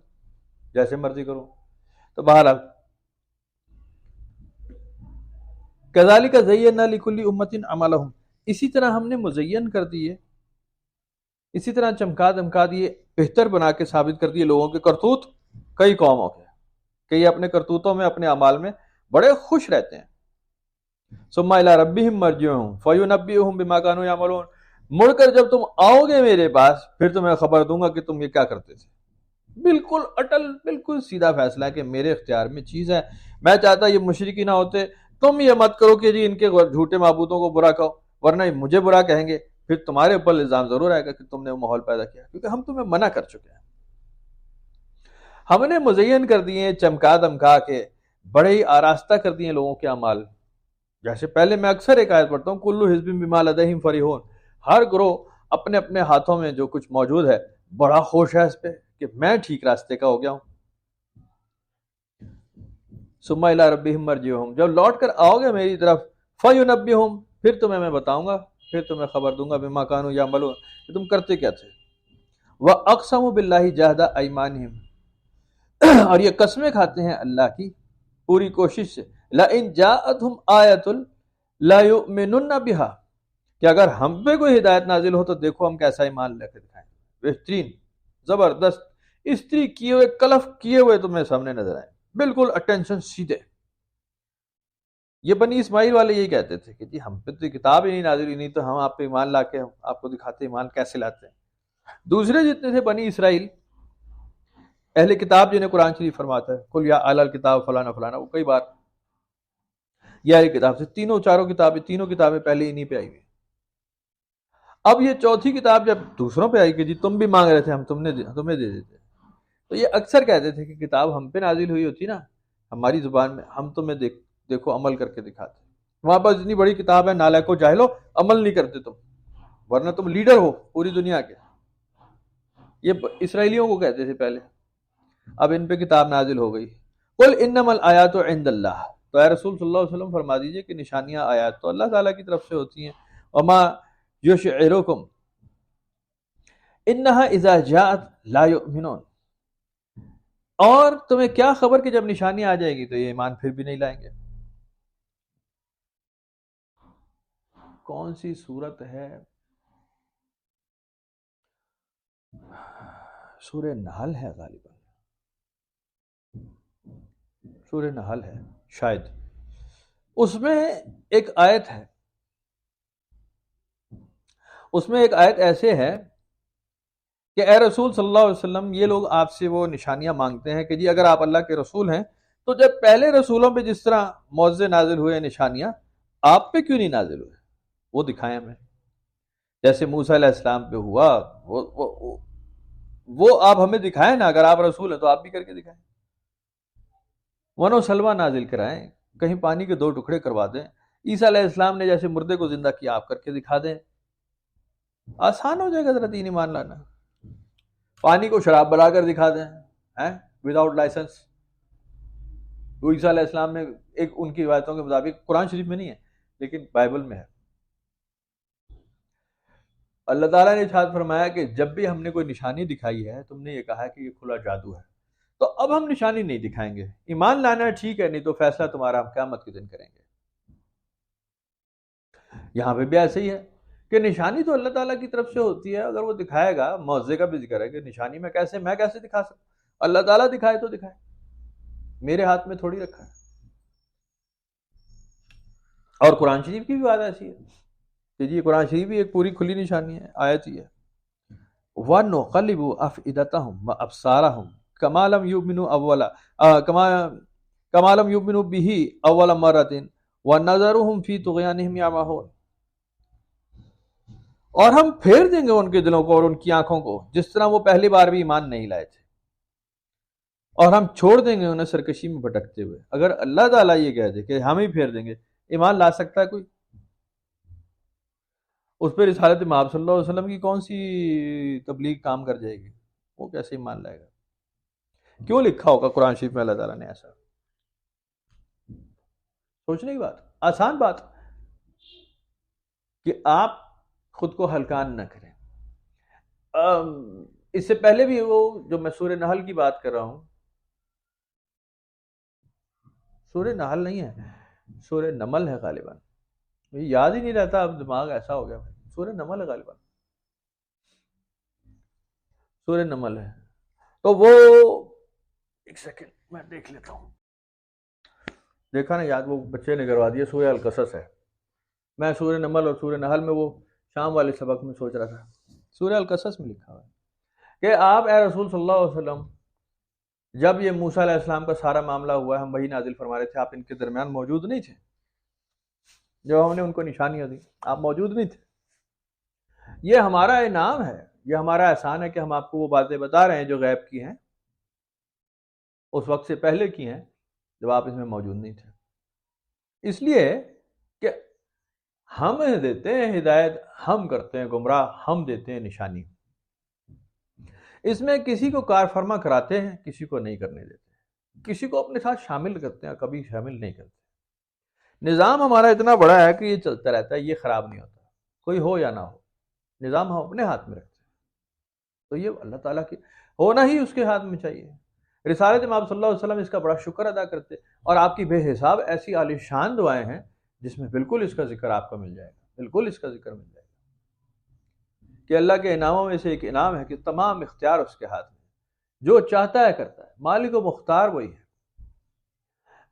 جیسے مرضی کروں. تو بہرحال کذالک زینا لکل امۃ عملہم، اسی طرح ہم نے مزین کر دیے، اسی طرح چمکا دمکا دیے، بہتر بنا کے ثابت کر دیے لوگوں کے کرتوت کئی قوموں کے، کہ یہ اپنے کرتوتوں میں، اپنے اعمال میں بڑے خوش رہتے ہیں. ثم الی ربہم مرجعہم فینبئہم بما کانوا یعملون، مڑ کر جب تم آؤ گے میرے پاس پھر تمہیں خبر دوں گا کہ تم یہ کیا کرتے تھے. بالکل اٹل، بالکل سیدھا فیصلہ ہے کہ میرے اختیار میں چیز ہے. میں چاہتا یہ مشرکی نہ ہوتے. تم یہ مت کرو کہ جی ان کے جھوٹے معبودوں کو برا کہو، ورنہ مجھے برا کہیں گے، پھر تمہارے اوپر الزام ضرور آئے گا کہ تم نے وہ ماحول پیدا کیا، کیونکہ ہم تمہیں منع کر چکے ہیں. ہم نے مزین کر دیے، چمکا دمکا کے بڑے ہی آراستہ کر دیے لوگوں کے اعمال. جیسے پہلے میں اکثر ایک آیت پڑھتا ہوں، کلو حزب بما لدیہم فرحون، ہر گروہ اپنے اپنے ہاتھوں میں جو کچھ موجود ہے بڑا خوش ہے اس پہ کہ میں ٹھیک راستے کا ہو گیا ہوں. ثم الی ربہم مرجعہم، جب لوٹ کر آؤ گے میری طرف، فینبئہم، پھر تمہیں میں بتاؤں گا، پھر تمہیں خبر دوں گا، بما کانوا یعملون، کہ تم کرتے کیا تھے. وَأَقْسَمُوا بِاللَّهِ جَهْدَ أَيْمَانِهِمْ، اور یہ قسمیں کھاتے ہیں اللہ کی پوری کوشش سے، لَإِنْ جَاءَتْهُمْ آیَةٌ لَيُؤْمِنُنَّ بِهَا، کہ اگر ہم پہ کوئی ہدایت نازل ہو تو دیکھو ہم کیسا ایمان لے کے دکھائیں. بہترین، زبردست، استری کیے ہوئے، کلف کیے ہوئے تمہیں سامنے نظر آئے، بالکل اٹینشن سیدھے. یہ بنی اسماعیل والے یہی کہتے تھے کہ جی ہم پہ تو کتاب ہی نہیں نازل ہوئی، نہیں تو ہم آپ پہ ایمان لا کے آپ کو دکھاتے ایمان کیسے لاتے ہیں. دوسرے جتنے تھے بنی اسرائیل، اہل کتاب جنہیں قرآن شریف فرماتا ہے قل یا اہل الکتاب فلانا فلانا، وہ کئی بار یہ اہل کتاب سے، تینوں کتابیں پہلے انہی پہ آئی ہوئی. اب یہ چوتھی کتاب جب دوسروں پہ آئی کہ جی تم بھی مانگ رہے تھے، ہم تمہیں دے دیتے، تو یہ اکثر کہتے تھے کہ کتاب ہم پہ نازل ہوئی ہوتی نا ہماری زبان میں، ہم تمہیں دیکھو عمل کر کے دکھاتے. وہاں پر اتنی بڑی کتاب ہے، نالائکو جاہلو، عمل نہیں کرتے تم، ورنہ تم لیڈر ہو پوری دنیا کے. یہ اسرائیلیوں کو کہتے تھے پہلے، اب ان پہ کتاب نازل ہو گئی. قل انما الآیات عند اللہ، تو اے رسول صلی اللہ علیہ وسلم فرما دیجئے کہ نشانیاں آیات تو اللہ تعالیٰ کی طرف سے ہوتی ہیں. وما یشعرکم انہا اذا جاءت لا یؤمنون، اور تمہیں کیا خبر کہ جب نشانی آ جائے گی تو یہ ایمان پھر بھی نہیں لائیں گے. کون سی صورت ہے؟ سورہ نحل ہے غالباً، سورہ نحل ہے شاید. اس میں ایک آیت ہے، اس میں ایک آیت ایسے ہے کہ اے رسول صلی اللہ علیہ وسلم، یہ لوگ آپ سے وہ نشانیاں مانگتے ہیں کہ جی اگر آپ اللہ کے رسول ہیں تو جب پہلے رسولوں پہ جس طرح معجزے نازل ہوئے نشانیاں، آپ پہ کیوں نہیں نازل ہوئے؟ وہ دکھائیں ہمیں. جیسے موسیٰ علیہ السلام پہ ہوا وہ آپ ہمیں دکھائیں نا، اگر آپ رسول ہیں تو آپ بھی کر کے دکھائیں. ون و سلوہ نازل کرائیں، کہیں پانی کے 2 ٹکڑے کروا دیں. عیسیٰ علیہ السلام نے جیسے مردے کو زندہ کیا، آپ کر کے دکھا دیں. آسان ہو جائے گا ذرا دین ایمان لانا. پانی کو شراب بنا کر دکھا دیں وداؤٹ لائسنس. وہ عیسیٰ علیہ السلام نے ایک ان کی روایتوں کے مطابق، قرآن شریف میں نہیں ہے لیکن بائبل میں ہے، اللہ تعالیٰ نے ارشاد فرمایا کہ جب بھی ہم نے کوئی نشانی دکھائی ہے تم نے یہ کہا کہ یہ کھلا جادو ہے، تو اب ہم نشانی نہیں دکھائیں گے. ایمان لانا ہے ٹھیک ہے، نہیں تو فیصلہ تمہارا ہم قیامت کے دن کریں گے. یہاں پہ بھی ایسے ہی ہے کہ نشانی تو اللہ تعالیٰ کی طرف سے ہوتی ہے. اگر وہ دکھائے گا، معجزے کا بھی ذکر ہے کہ نشانی میں کیسے دکھا سکتا؟ اللہ تعالیٰ دکھائے تو دکھائے، میرے ہاتھ میں تھوڑی رکھا ہے. اور قرآن شریف کی بھی بات ایسی ہے کہ جی قرآن شریف بھی ایک پوری کھلی نشانی ہے، آیت ہی ہے. وَنُقَلِّبُ أَفْئِدَتَهُمْ وَأَبْصَارَهُمْ كَمَا لَمْ يُؤْمِنُوا بِهِ أَوَّلَ مَرَّةٍ وَنَذَرُهُمْ فِي طُغْيَانِهِمْ يَعْمَهُونَ. اور ہم پھیر دیں گے ان کے دلوں کو اور ان کی آنکھوں کو جس طرح وہ پہلی بار بھی ایمان نہیں لائے تھے، اور ہم چھوڑ دیں گے انہیں سرکشی میں بھٹکتے ہوئے. اگر اللہ تعالیٰ یہ کہہ دے کہ ہم ہی پھیر دیں گے، ایمان لا سکتا ہے کوئی؟ اس پہ رسالت مآب صلی اللہ علیہ وسلم کی کون سی تبلیغ کام کر جائے گی؟ وہ کیسے ایمان لائے گا؟ کیوں لکھا ہوگا قرآن شریف میں اللہ تعالیٰ نے ایسا؟ سوچنے کی بات، آسان بات کہ آپ خود کو ہلکان نہ کریں. اس سے پہلے بھی وہ جو میں سورہ نحل کی بات کر رہا ہوں، سورہ نحل نہیں ہے، سورہ نمل ہے غالباً، مجھے یاد ہی نہیں رہتا، اب دماغ ایسا ہو گیا. سورہ نمل ہے غالباً، سورہ نمل ہے. تو وہ ایک سیکنڈ میں دیکھ لیتا ہوں. دیکھا نا یاد، وہ بچے نے کروا دیا، سورہ القصص ہے. میں سورہ نمل اور سورہ نحل میں وہ شام والے سبق میں سوچ رہا تھا. سورہ القصص میں لکھا ہوا ہے کہ آپ اے رسول صلی اللہ علیہ وسلم، جب یہ موسیٰ علیہ السلام کا سارا معاملہ ہوا ہے، ہم وہی نازل فرما رہے تھے، آپ ان کے درمیان موجود نہیں تھے. جب ہم نے ان کو نشانیاں دی آپ موجود نہیں تھے. یہ ہمارا انعام ہے، یہ ہمارا احسان ہے کہ ہم آپ کو وہ باتیں بتا رہے ہیں جو غیب کی ہیں، اس وقت سے پہلے کی ہیں جب آپ اس میں موجود نہیں تھے. اس لیے کہ ہم دیتے ہیں ہدایت، ہم کرتے ہیں گمراہ، ہم دیتے ہیں نشانی. اس میں کسی کو کار فرما کراتے ہیں، کسی کو نہیں کرنے دیتے، کسی کو اپنے ساتھ شامل کرتے ہیں، کبھی شامل نہیں کرتے. نظام ہمارا اتنا بڑا ہے کہ یہ چلتا رہتا ہے، یہ خراب نہیں ہوتا، کوئی ہو یا نہ ہو، نظام ہم اپنے ہاتھ میں رکھتے ہیں. تو یہ اللہ تعالیٰ کی ہونا ہی اس کے ہاتھ میں چاہیے. رسالت امام صلی اللہ علیہ وسلم اس کا بڑا شکر ادا کرتے، اور آپ کی بے حساب ایسی عالی شان دعائیں ہیں جس میں بالکل اس کا ذکر آپ کو مل جائے گا، بالکل اس کا ذکر مل جائے گا کہ اللہ کے انعاموں میں سے ایک انعام ہے کہ تمام اختیار اس کے ہاتھ میں، جو چاہتا ہے کرتا ہے، مالک و مختار وہی ہے.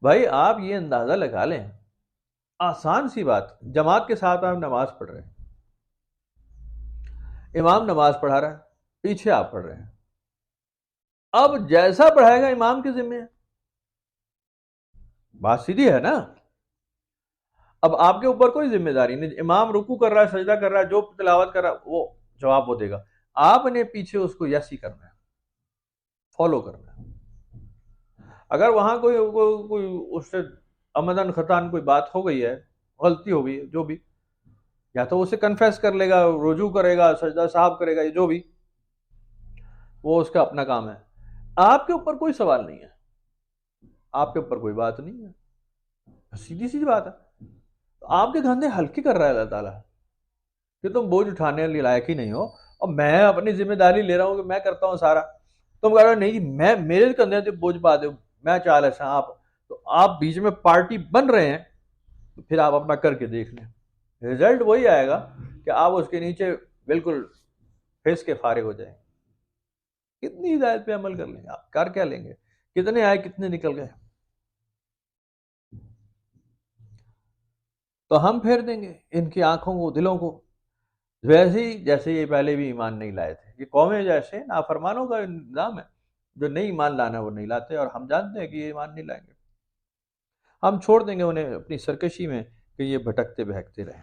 بھائی آپ یہ اندازہ لگا لیں، آسان سی بات، جماعت کے ساتھ آپ نماز پڑھ رہے ہیں، امام نماز پڑھا رہا ہے، پیچھے آپ پڑھ رہے ہیں. اب جیسا پڑھائے گا امام کے ذمہ ہے، بات سیدھی ہے نا. اب آپ کے اوپر کوئی ذمہ داری نہیں، امام رکوع کر رہا ہے، سجدہ کر رہا ہے، جو تلاوت کر رہا ہے وہ جواب وہ دے گا، آپ نے پیچھے اس کو یس ہی کرنا ہے، فالو کرنا ہے. اگر وہاں کوئی اس سے عمدن خطاً کوئی بات ہو گئی ہے، غلطی ہو گئی ہے، جو بھی، یا تو اسے کنفیس کر لے گا، رجوع کرے گا، سجدہ صاحب کرے گا، جو بھی. وہ اس کا اپنا کام ہے. آپ کے اوپر کوئی سوال نہیں ہے, آپ کے اوپر کوئی بات نہیں ہے, سیدھی سی بات ہے. آپ کے کندھے ہلکے کر رہا ہے اللہ تعالیٰ کہ تم بوجھ اٹھانے کے لائق ہی نہیں ہو, اور میں اپنی ذمہ داری لے رہا ہوں کہ میں کرتا ہوں سارا. تم کہہ رہے ہو نہیں جی میں میرے کندھے سے بوجھ پا دو, میں چال ایسا آپ, تو آپ بیچ میں پارٹی بن رہے ہیں, تو پھر آپ اپنا کر کے دیکھ لیں, رزلٹ وہی آئے گا کہ آپ اس کے نیچے بالکل پھنس کے فارغ ہو جائیں. کتنی ہدایت پہ عمل کر لیں گے آپ, کر کیا لیں گے, کتنے آئے کتنے نکل گئے. تو ہم پھیر دیں گے ان کی آنکھوں کو, دلوں کو, ویسے ہی جیسے یہ پہلے بھی ایمان نہیں لائے تھے. یہ قومیں جیسے نافرمانوں کا نظام ہے, جو نہیں ایمان لانا وہ نہیں لاتے, اور ہم جانتے ہیں کہ یہ ایمان نہیں لائیں گے. ہم چھوڑ دیں گے انہیں اپنی سرکشی میں کہ یہ بھٹکتے بہکتے رہیں.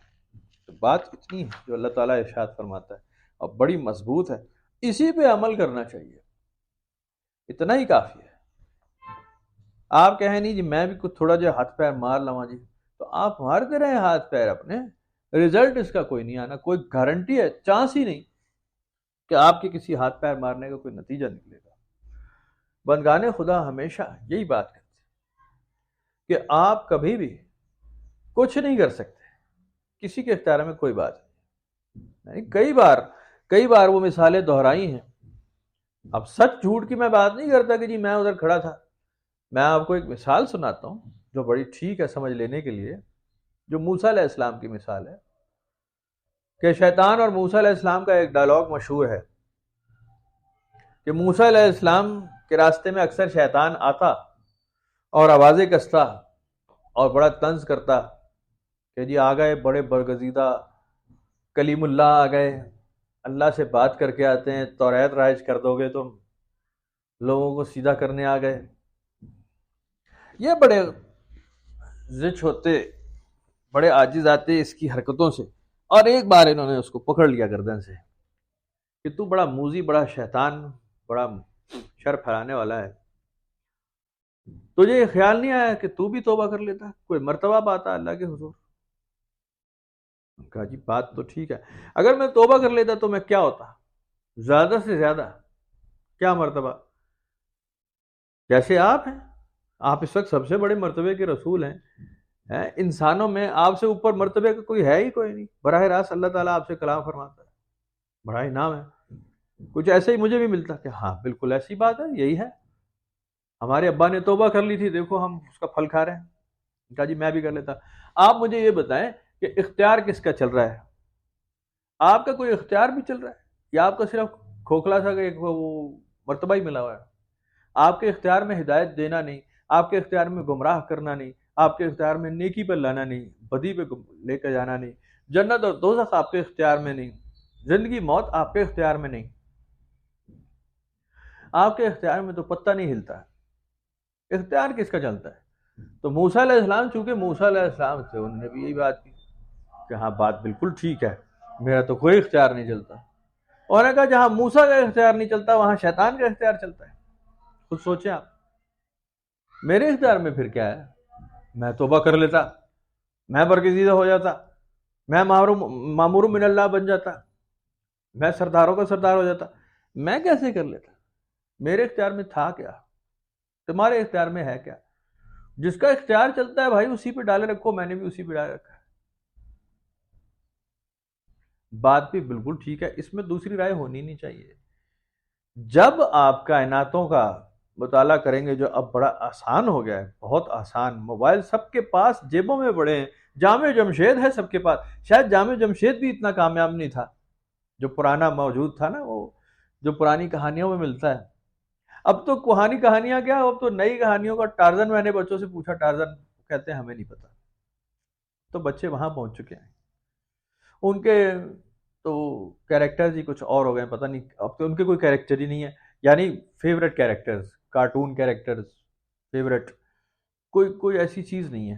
تو بات اتنی ہے جو اللہ تعالیٰ ارشاد فرماتا ہے, اور بڑی مضبوط ہے, اسی پہ عمل کرنا چاہیے, اتنا ہی کافی ہے. آپ کہیں نہیں جی میں بھی کچھ تھوڑا جو ہاتھ پیر مار لوں جی, تو آپ مارتے رہیں ہاتھ پیر اپنے, رزلٹ اس کا کوئی نہیں آنا, کوئی گارنٹی ہے, چانس ہی نہیں کہ آپ کے کسی ہاتھ پیر مارنے کا کوئی نتیجہ نکلے گا. بندگان خدا ہمیشہ یہی بات کرتے کہ آپ کبھی بھی کچھ نہیں کر سکتے, کسی کے اختیار میں کوئی بات نہیں. کئی بار وہ مثالیں دہرائی ہیں. اب سچ جھوٹ کی میں بات نہیں کرتا کہ جی میں ادھر کھڑا تھا. میں آپ کو ایک مثال سناتا ہوں جو بڑی ٹھیک ہے سمجھ لینے کے لیے, جو موسیٰ علیہ السلام کی مثال ہے. کہ شیطان اور موسیٰ علیہ السلام کا ایک ڈائلاگ مشہور ہے کہ موسیٰ علیہ السلام کے راستے میں اکثر شیطان آتا اور آوازیں کستا اور بڑا طنز کرتا کہ جی آ گئے بڑے برگزیدہ کلیم اللہ, آ گئے اللہ سے بات کر کے آتے ہیں, توریت رائج کر دو گے تم, لوگوں کو سیدھا کرنے آ گئے. یہ بڑے زچ ہوتے, بڑے عاجز آتے اس کی حرکتوں سے, اور ایک بار انہوں نے اس کو پکڑ لیا گردن سے کہ تو بڑا موذی, بڑا شیطان, بڑا شر پھیلانے والا ہے, تجھے یہ خیال نہیں آیا کہ تو بھی توبہ کر لیتا, کوئی مرتبہ پاتا اللہ کے حضور. کہا جی بات تو ٹھیک ہے, اگر میں توبہ کر لیتا تو میں کیا ہوتا, زیادہ سے زیادہ کیا مرتبہ, جیسے آپ ہیں, آپ اس وقت سب سے بڑے مرتبے کے رسول ہیں, انسانوں میں آپ سے اوپر مرتبے کا کوئی ہے ہی کوئی نہیں. براہ راست اللہ تعالیٰ آپ سے کلام فرماتا ہے, بڑا انعام ہے. کچھ ایسے ہی مجھے بھی ملتا کہ ہاں بالکل ایسی بات ہے, یہی ہے, ہمارے ابا نے توبہ کر لی تھی, دیکھو ہم اس کا پھل کھا رہے ہیں. کہا جی میں بھی کر لیتا. آپ مجھے یہ بتائیں کہ اختیار کس کا چل رہا ہے, آپ کا کوئی اختیار بھی چل رہا ہے یا آپ کا صرف کھوکھلا سا وہ مرتبہ ہی ملا ہوا ہے؟ آپ کے اختیار میں ہدایت دینا نہیں, آپ کے اختیار میں گمراہ کرنا نہیں, آپ کے اختیار میں نیکی پر لانا نہیں, بدی پہ لے کر جانا نہیں, جنت اور دوزخ آپ کے اختیار میں نہیں, زندگی موت آپ کے اختیار میں نہیں. آپ کے اختیار میں تو پتہ نہیں ہلتا ہے, اختیار کس کا چلتا ہے؟ تو موسیٰ علیہ السلام, چونکہ موسیٰ علیہ السلام تھے, انہوں نے بھی یہی بات کی کہ ہاں بات بالکل ٹھیک ہے, میرا تو کوئی اختیار نہیں چلتا. اور نے کہا جہاں موسیٰ کا اختیار نہیں چلتا وہاں شیطان کا اختیار چلتا ہے. خود سوچیں آپ, میرے اختیار میں پھر کیا ہے, میں توبہ کر لیتا, میں برگزیدہ ہو جاتا, میں مامور من اللہ بن جاتا, میں سرداروں کا سردار ہو جاتا. میں کیسے کر لیتا؟ میرے اختیار میں تھا کیا, تمہارے اختیار میں ہے کیا؟ جس کا اختیار چلتا ہے بھائی اسی پہ ڈالے رکھو, میں نے بھی اسی پہ ڈالے رکھا ہے. بات بھی بالکل ٹھیک ہے, اس میں دوسری رائے ہونی نہیں چاہیے. جب آپ کائناتوں کا مطالعہ کریں گے, جو اب بڑا آسان ہو گیا ہے, بہت آسان, موبائل سب کے پاس جیبوں میں پڑے ہیں, جامع جمشید ہے سب کے پاس. شاید جامع جمشید بھی اتنا کامیاب نہیں تھا جو پرانا موجود تھا نا, وہ جو پرانی کہانیوں میں ملتا ہے. اب تو کہانی کہانیاں کیا, اب تو نئی کہانیوں کا ٹارزن, میں نے بچوں سے پوچھا ٹارزن, کہتے ہیں ہمیں نہیں پتا. تو بچے وہاں پہنچ چکے ہیں, ان کے تو کیریکٹرز ہی کچھ اور ہو گئے, پتہ نہیں اب تو ان کے کوئی کیریکٹر ہی نہیں ہے. یعنی favourite characters, cartoon characters, favourite کوئی ایسی چیز نہیں ہے.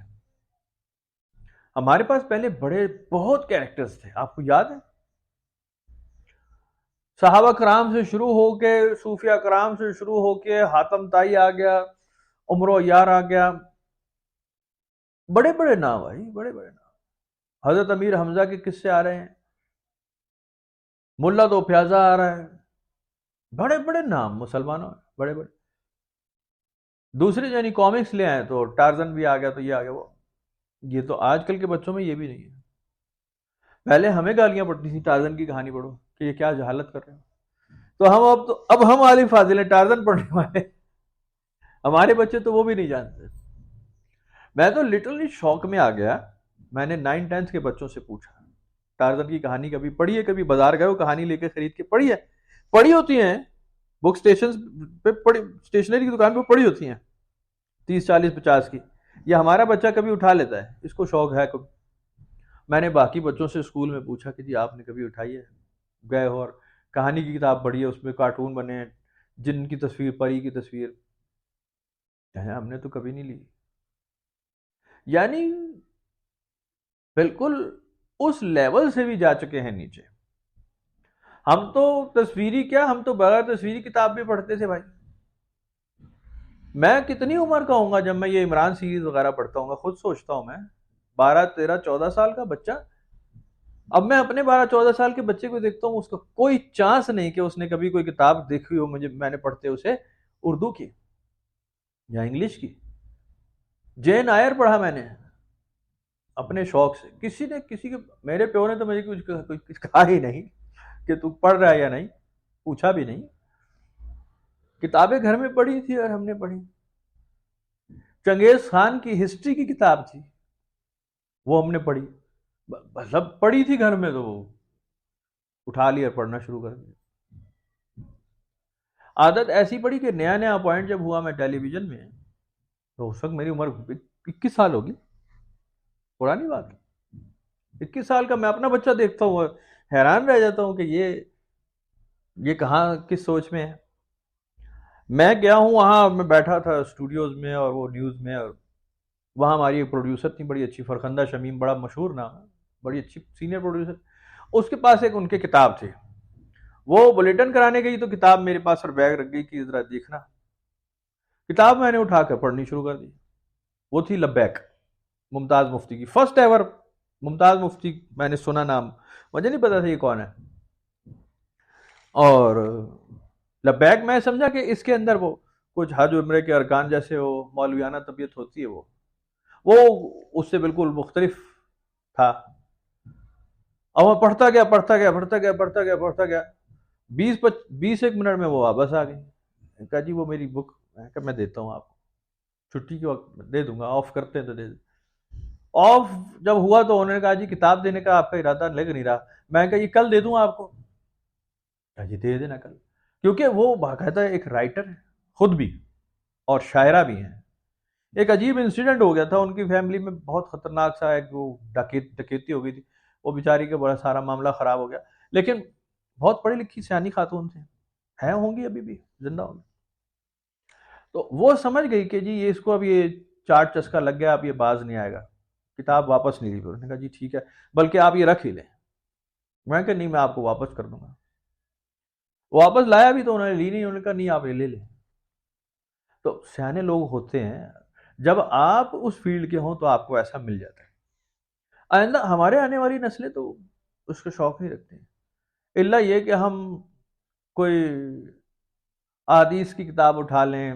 ہمارے پاس پہلے بڑے بہت کیریکٹرز تھے, آپ کو یاد ہے, صحابہ کرام سے شروع ہو کے, صوفیہ کرام سے شروع ہو کے, حاتم طائی آ گیا, عمر و یار آ گیا, بڑے بڑے نام بھائی, بڑے بڑے نام. حضرت امیر حمزہ کے قصے آ رہے ہیں, ملا دو پیازا آ رہا ہے, بڑے بڑے نام مسلمانوں میں، بڑے بڑے. دوسرے یعنی کامکس لے آئے تو ٹارزن بھی آ گیا، تو یہ آ گیا وہ. یہ تو آج کل کے بچوں میں یہ بھی نہیں ہے. پہلے ہمیں گالیاں پڑتی تھیں ٹارزن کی کہانی پڑھو کہ یہ کیا جہالت کر رہے ہیں. تو ہم اب ہم عالم فاضل ہیں ٹارزن پڑھنے والے. ہمارے بچے تو وہ بھی نہیں جانتے. میں تو لٹرلی شوق میں آ گیا. میں نے 9-10 کے بچوں سے پوچھا ٹارزن کی کہانی کبھی پڑھی ہے؟ کبھی بازار گئے ہو کہانی لے کے خرید کے پڑھی ہے؟ پڑھی ہوتی ہیں بک اسٹیشن پہ، پڑھی اسٹیشنری کی دکان پہ پڑھی ہوتی ہیں 30 40 50 کی. یہ ہمارا بچہ کبھی اٹھا لیتا ہے، اس کو شوق ہے کبھی. میں نے باقی بچوں سے اسکول میں پوچھا کہ جی آپ نے کبھی اٹھائی ہے؟ گئے ہو اور کہانی کی کتاب پڑھی ہے، اس میں کارٹون بنے ہیں، جن کی تصویر، پری کی تصویر. ہم نے تو کبھی نہیں لی. یعنی بالکل اس لیول سے بھی جا چکے ہیں نیچے. ہم تو تصویری کیا، ہم تو بغیر تصویری کتاب بھی پڑھتے تھے بھائی. میں کتنی عمر کا ہوں گا جب میں یہ عمران سیریز وغیرہ پڑھتا ہوں گا؟ خود سوچتا ہوں میں 12 13 14 سال کا بچہ. اب میں اپنے 12 14 سال کے بچے کو دیکھتا ہوں، اس کا کوئی چانس نہیں کہ اس نے کبھی کوئی کتاب دیکھی ہو میں نے پڑھتے اسے اردو کی یا انگلش کی. جین آئر پڑھا میں نے اپنے شوق سے. کسی نے کسی کے میرے پیو نے تو مجھے کچھ کہا ہی نہیں کہ تو پڑھ رہا ہے یا نہیں، پوچھا بھی نہیں. کتابیں گھر میں پڑھی تھی اور ہم نے پڑھی. چنگیز خان کی ہسٹری کی کتاب تھی، وہ ہم نے پڑھی. مطلب پڑھی تھی گھر میں، تو اٹھا لی اور پڑھنا شروع کر دیا. عادت ایسی پڑی کہ نیا نیا اپوائنٹ جب ہوا میں ٹیلی ویژن میں، تو اس وقت میری عمر 21 سال ہوگی. پرانی بات. 21 سال کا میں اپنا بچہ دیکھتا ہوں، حیران رہ جاتا ہوں کہ یہ کہاں کس سوچ میں ہے. میں گیا ہوں وہاں، میں بیٹھا تھا اسٹوڈیوز میں اور وہ نیوز میں، اور وہاں ہماری ایک پروڈیوسر تھی بڑی اچھی، فرخندہ شمیم، بڑا مشہور نام ہے، بڑی اچھی سینئر پروڈیوسر. اس کے پاس ایک ان کی کتاب تھی، وہ بلیٹن کرانے گئی تو کتاب میرے پاس اور بیگ رکھ گئی کہ ذرا دیکھنا. کتاب میں نے اٹھا کر پڑھنی شروع کر دی. وہ تھی لبیک، ممتاز مفتی کی، فرسٹ ایور ممتاز مفتی. میں نے سنا نام، مجھے نہیں پتا تھا یہ کون ہے. اور لبیک میں سمجھا کہ اس کے اندر وہ کچھ حج عمرے کے ارکان جیسے وہ مولویانہ طبیعت ہوتی ہے، وہ اس سے بالکل مختلف تھا. اور میں پڑھتا گیا پڑھتا گیا پڑھتا گیا پڑھتا گیا پڑھتا گیا. 20 منٹ میں وہ واپس آ گئی. کہا جی وہ میری بک. میں دیتا ہوں آپ کو، چھٹی کے وقت دے دوں گا، آف کرتے ہیں تو دے دیں. آف جب ہوا تو انہوں نے کہا جی کتاب دینے کا آپ کا ارادہ لگ نہیں رہا. میں نے کہا یہ کل دے دوں آپ کو. کہا جی دے دینا کل. کیونکہ وہ باقاعدہ ایک رائٹر ہے خود بھی اور شاعرہ بھی ہیں. ایک عجیب انسیڈنٹ ہو گیا تھا ان کی فیملی میں، بہت خطرناک سا ایک وہ ڈکیتی ہو گئی تھی. وہ بیچاری کا بڑا سارا معاملہ خراب ہو گیا. لیکن بہت پڑھی لکھی سیانی خاتون تھے، ہیں ہوں گی ابھی بھی زندہ ہوں گی. تو وہ سمجھ گئی کہ جی اس کو اب یہ چاٹ چسکا لگ گیا، اب یہ باز نہیں آئے گا. کتاب واپس نہیں لی. انہوں نے کہا جی ٹھیک ہے، بلکہ آپ یہ رکھ ہی لیں. میں کہ نہیں، میں آپ کو واپس کر دوں گا. واپس لایا بھی تو انہوں نے لی نہیں. انہوں نے کہا نہیں آپ یہ لے لیں. تو سیانے لوگ ہوتے ہیں، جب آپ اس فیلڈ کے ہوں تو آپ کو ایسا مل جاتا ہے. آئندہ ہمارے آنے والی نسلیں تو اس کا شوق نہیں رکھتے ہیں، الا یہ کہ ہم کوئی احادیث کی کتاب اٹھا لیں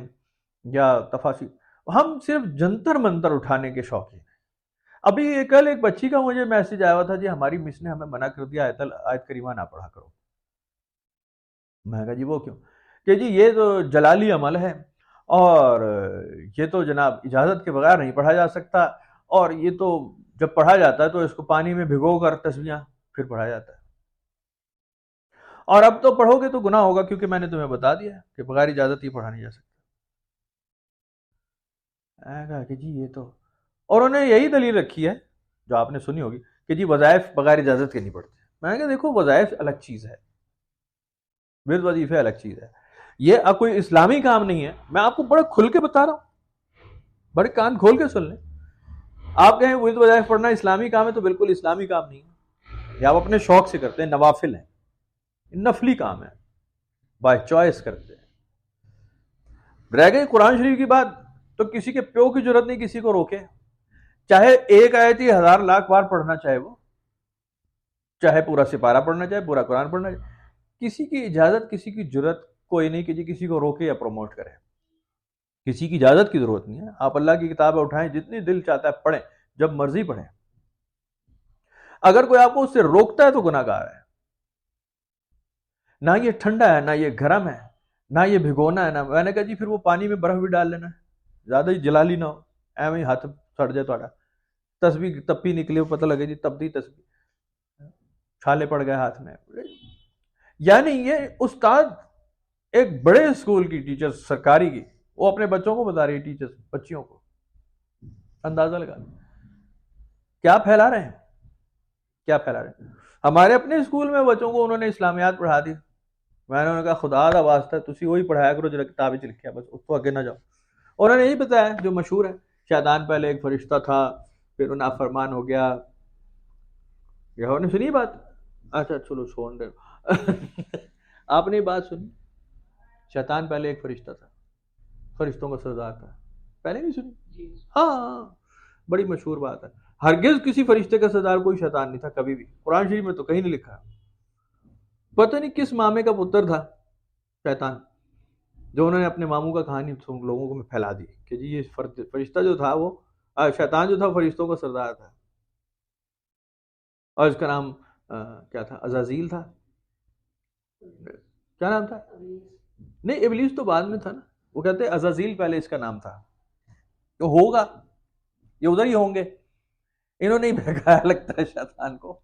یا تفاسیر. ہم صرف جنتر منتر اٹھانے کے شوقین ہیں. ابھی کل ایک بچی کا مجھے میسج آیا ہوا تھا، جی ہماری مس نے ہمیں منع کر دیا آیت کریمہ نہ پڑھا کرو. میں کہا جی وہ کیوں؟ کہ جی یہ تو جلالی عمل ہے، اور یہ تو جناب اجازت کے بغیر نہیں پڑھا جا سکتا، اور یہ تو جب پڑھا جاتا ہے تو اس کو پانی میں بھگو کر تسبیحاں پھر پڑھا جاتا ہے، اور اب تو پڑھو گے تو گناہ ہوگا کیونکہ میں نے تمہیں بتا دیا ہے کہ بغیر اجازت ہی پڑھا نہیں جا سکتا. میں کہا کہ جی یہ تو، اور انہوں نے یہی دلیل رکھی ہے جو آپ نے سنی ہوگی کہ جی وظائف بغیر اجازت کے نہیں پڑھتے. میں نے کہا دیکھو وظائف الگ چیز ہے، ورد وظیفے الگ چیز ہے. یہ اب کوئی اسلامی کام نہیں ہے. میں آپ کو بڑا کھل کے بتا رہا ہوں، بڑے کان کھول کے سن لیں. آپ کہیں ورد وظائف پڑھنا اسلامی کام ہے تو بالکل اسلامی کام نہیں ہے. یہ آپ اپنے شوق سے کرتے ہیں، نوافل ہیں، نفلی کام ہے، بائی چوائس کرتے ہیں. رہ گئی قرآن شریف کی بات، تو کسی کے پیو کی ضرورت نہیں کسی کو روکے. چاہے ایک آیت ہی 1000 لاکھ بار پڑھنا چاہے وہ، چاہے پورا سپارہ پڑھنا چاہے، پورا قرآن پڑھنا چاہے، کسی کی اجازت، کسی کی جرت کوئی نہیں کہ جی کسی کو روکے یا پروموٹ کرے، کسی کی اجازت کی ضرورت نہیں ہے. آپ اللہ کی کتابیں اٹھائیں، جتنی دل چاہتا ہے پڑھیں، جب مرضی پڑھیں. اگر کوئی آپ کو اس سے روکتا ہے تو گناہ گار ہے. نہ یہ ٹھنڈا ہے، نہ یہ گرم ہے، نہ یہ بھگونا ہے. نہ میں نے کہا جی پھر وہ پانی میں برف بھی ڈال لینا ہے، زیادہ ہی جلالی نہ ہو، ایویں ہی ہاتھ سڑ جائے تھوڑا، تسبیح تپی نکلی ہو، پتہ لگے جی تبدی تسبیح، چھالے پڑ گئے ہاتھ میں. یعنی یہ استاد ایک بڑے اسکول کی ٹیچر سرکاری کی، وہ اپنے بچوں کو بتا رہی ہے، ٹیچر بچیوں کو. اندازہ لگا کیا پھیلا رہے ہیں، کیا پھیلا رہے ہیں. ہمارے اپنے اسکول میں بچوں کو انہوں نے اسلامیات پڑھا دی. میں نے انہوں نے کہا خدا دا واسطہ تسی وہی پڑھایا کرو جو کتابیں چ لکھیا، بس اس کو آگے نہ جاؤ. انہوں نے یہی بتایا جو مشہور ہے، شیطان پہلے ایک فرشتہ تھا، پھر وہ نافرمان ہو گیا. یہ نے سنی بات؟ اچھا چلو چھوڑ دے. آپ نے بات سنی؟ شیطان پہلے ایک فرشتہ تھا، فرشتوں کا سردار تھا. پہلے نہیں سنی؟ ہاں بڑی مشہور بات ہے. ہرگز کسی فرشتے کا سردار کوئی شیطان نہیں تھا کبھی بھی، قرآن شریف میں تو کہیں نہیں لکھا. پتہ نہیں کس مامے کا پتر تھا شیطان، جو انہوں نے اپنے ماموں کا کہانی لوگوں کو میں پھیلا دی کہ جی یہ فرشتہ جو تھا، وہ شیطان جو تھا فرشتوں کا سردار تھا، اور اس کا نام کیا تھا؟ عزازیل تھا. کیا نام تھا؟ نہیں ابلیس تو بعد میں تھا نا. وہ کہتے ہیں عزازیل پہلے اس کا نام تھا. تو ہوگا یہ ادھر ہی ہوں گے، انہوں نے ہی بہکایا لگتا ہے شیطان کو.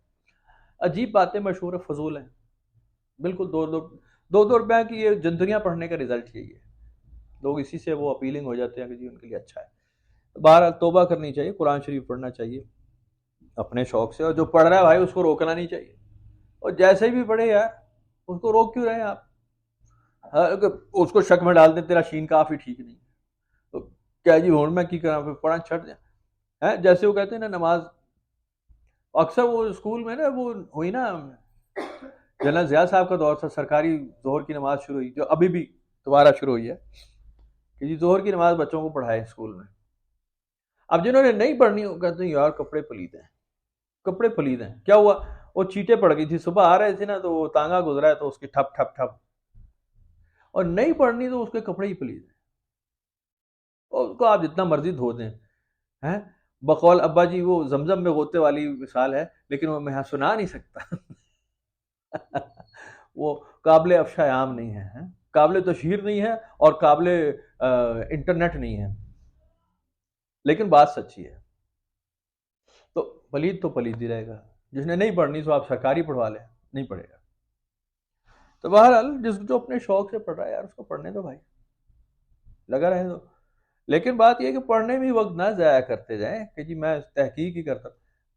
عجیب باتیں مشہور ہے، فضول ہیں بالکل. دو روپے کی یہ جنتریاں پڑھنے کا رزلٹ یہی ہے. لوگ اسی سے وہ اپیلنگ ہو جاتے ہیں کہ جی ان کے لیے اچھا ہے. بہرحال توبہ کرنی چاہیے، قرآن شریف پڑھنا چاہیے اپنے شوق سے، اور جو پڑھ رہا ہے بھائی اس کو روکنا نہیں چاہیے. اور جیسے بھی پڑھے یار، اس کو روک کیوں رہے ہیں آپ؟ اس کو شک میں ڈال دیں تیرا شین کافی ٹھیک نہیں، تو کیا جی ہوں میں کی کرا، پھر پڑھنا چھٹ جائیں. جیسے وہ کہتے ہیں نا نماز، اکثر وہ اسکول میں نا وہ ہوئی نا، جنرل ضیاء صاحب کا دور تھا، سرکاری ظہر کی نماز شروع ہوئی، جو ابھی بھی دوبارہ شروع ہوئی ہے کہ جی ظہر کی نماز بچوں کو پڑھائے اسکول میں. اب جنہوں نے نہیں پڑھنی وہ کہتے ہیں یار کپڑے پلید ہیں، کپڑے پلید ہیں. کیا ہوا؟ وہ چیٹیں پڑ گئی تھی، صبح آ رہے تھے نا تو وہ تانگا گزرا ہے تو اس کی ٹھپ ٹھپ ٹھپ، اور نہیں پڑھنی تو اس کے کپڑے ہی پلید ہیں. اور اس کو آپ جتنا مرضی دھو دیں. بقول ابا جی وہ زمزم میں غوطے والی مثال ہے، لیکن وہ میں یہاں سنا نہیں سکتا. وہ قابل افشا عام نہیں ہے، قابل تشہیر نہیں ہے، اور قابل انٹرنیٹ نہیں ہے، لیکن بات سچی ہے. تو پلید ہی رہے گا. جس نے نہیں پڑھنی تو آپ سرکاری پڑھوا لیں، نہیں پڑھے گا. تو بہرحال جو اپنے شوق سے پڑھ رہا ہے یار اس کو پڑھنے دو بھائی، لگا رہے دو. لیکن بات یہ کہ پڑھنے میں وقت نہ ضائع کرتے جائیں کہ جی میں تحقیق ہی کرتا.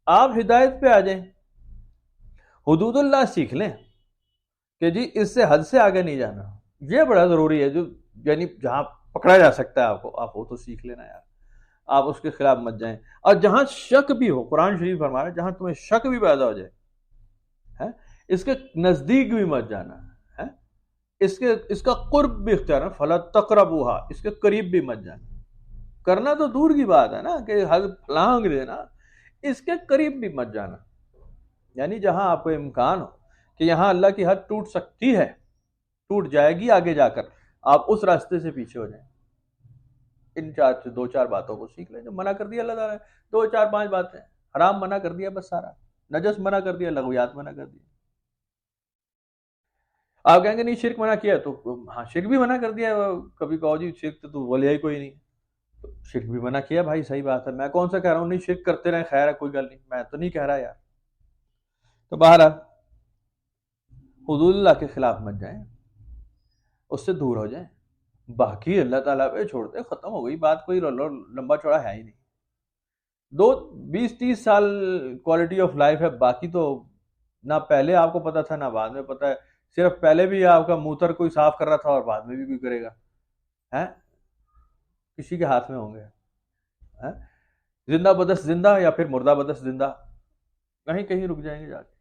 آپ ہدایت پہ آ جائیں، حدود اللہ سیکھ لیں کہ جی اس سے حد سے آگے نہیں جانا. یہ بڑا ضروری ہے، جو یعنی جہاں پکڑا جا سکتا ہے آپ وہ تو سیکھ لینا یار. آپ اس کے خلاف مت جائیں. اور جہاں شک بھی ہو، قرآن شریف فرما رہا ہے جہاں تمہیں شک بھی پیدا ہو جائے، اس کے نزدیک بھی مت جانا ہے. اس کا قرب بھی اختیار ہے، فلا تقربوہا، اس کے قریب بھی مت جانا. کرنا تو دور کی بات ہے نا کہ حد پلانگ دینا، اس کے قریب بھی مت جانا. یعنی جہاں آپ کو امکان ہو کہ یہاں اللہ کی حد ٹوٹ سکتی ہے، ٹوٹ جائے گی آگے جا کر، آپ اس راستے سے پیچھے ہو جائیں. ان دو چار باتوں کو سیکھ لیں جو منع کر دیا اللہ تعالیٰ نے. 2 4 5 باتیں. حرام منع کر دیا بس سارا، نجس منع کر دیا، لغویات منع کر دیا. آپ کہیں گے نہیں شرک منع کیا، تو ہاں شرک بھی منع کر دیا. کبھی کہو جی شرک تو ولیہ ہی کوئی نہیں، تو شرک بھی منع کیا بھائی، صحیح بات ہے. میں کون سا کہہ رہا ہوں نہیں شرک کرتے رہیں، خیر ہے کوئی گل نہیں، میں تو نہیں کہہ رہا یار. تو بہرحال حدود اللہ کے خلاف مت جائیں، اس سے دور ہو جائیں. باقی اللہ تعالیٰ پہ چھوڑ دیں، ختم ہو گئی بات، کوئی لمبا چوڑا ہے ہی نہیں. 20 30 سال کوالٹی آف لائف ہے، باقی تو نہ پہلے آپ کو پتا تھا نہ بعد میں پتا ہے. صرف پہلے بھی آپ کا موتر کوئی صاف کر رہا تھا اور بعد میں بھی کوئی کرے گا، کسی کے ہاتھ میں ہوں گے. زندہ بدست زندہ یا پھر مردہ بدست زندہ، کہیں رک جائیں گے جا کے.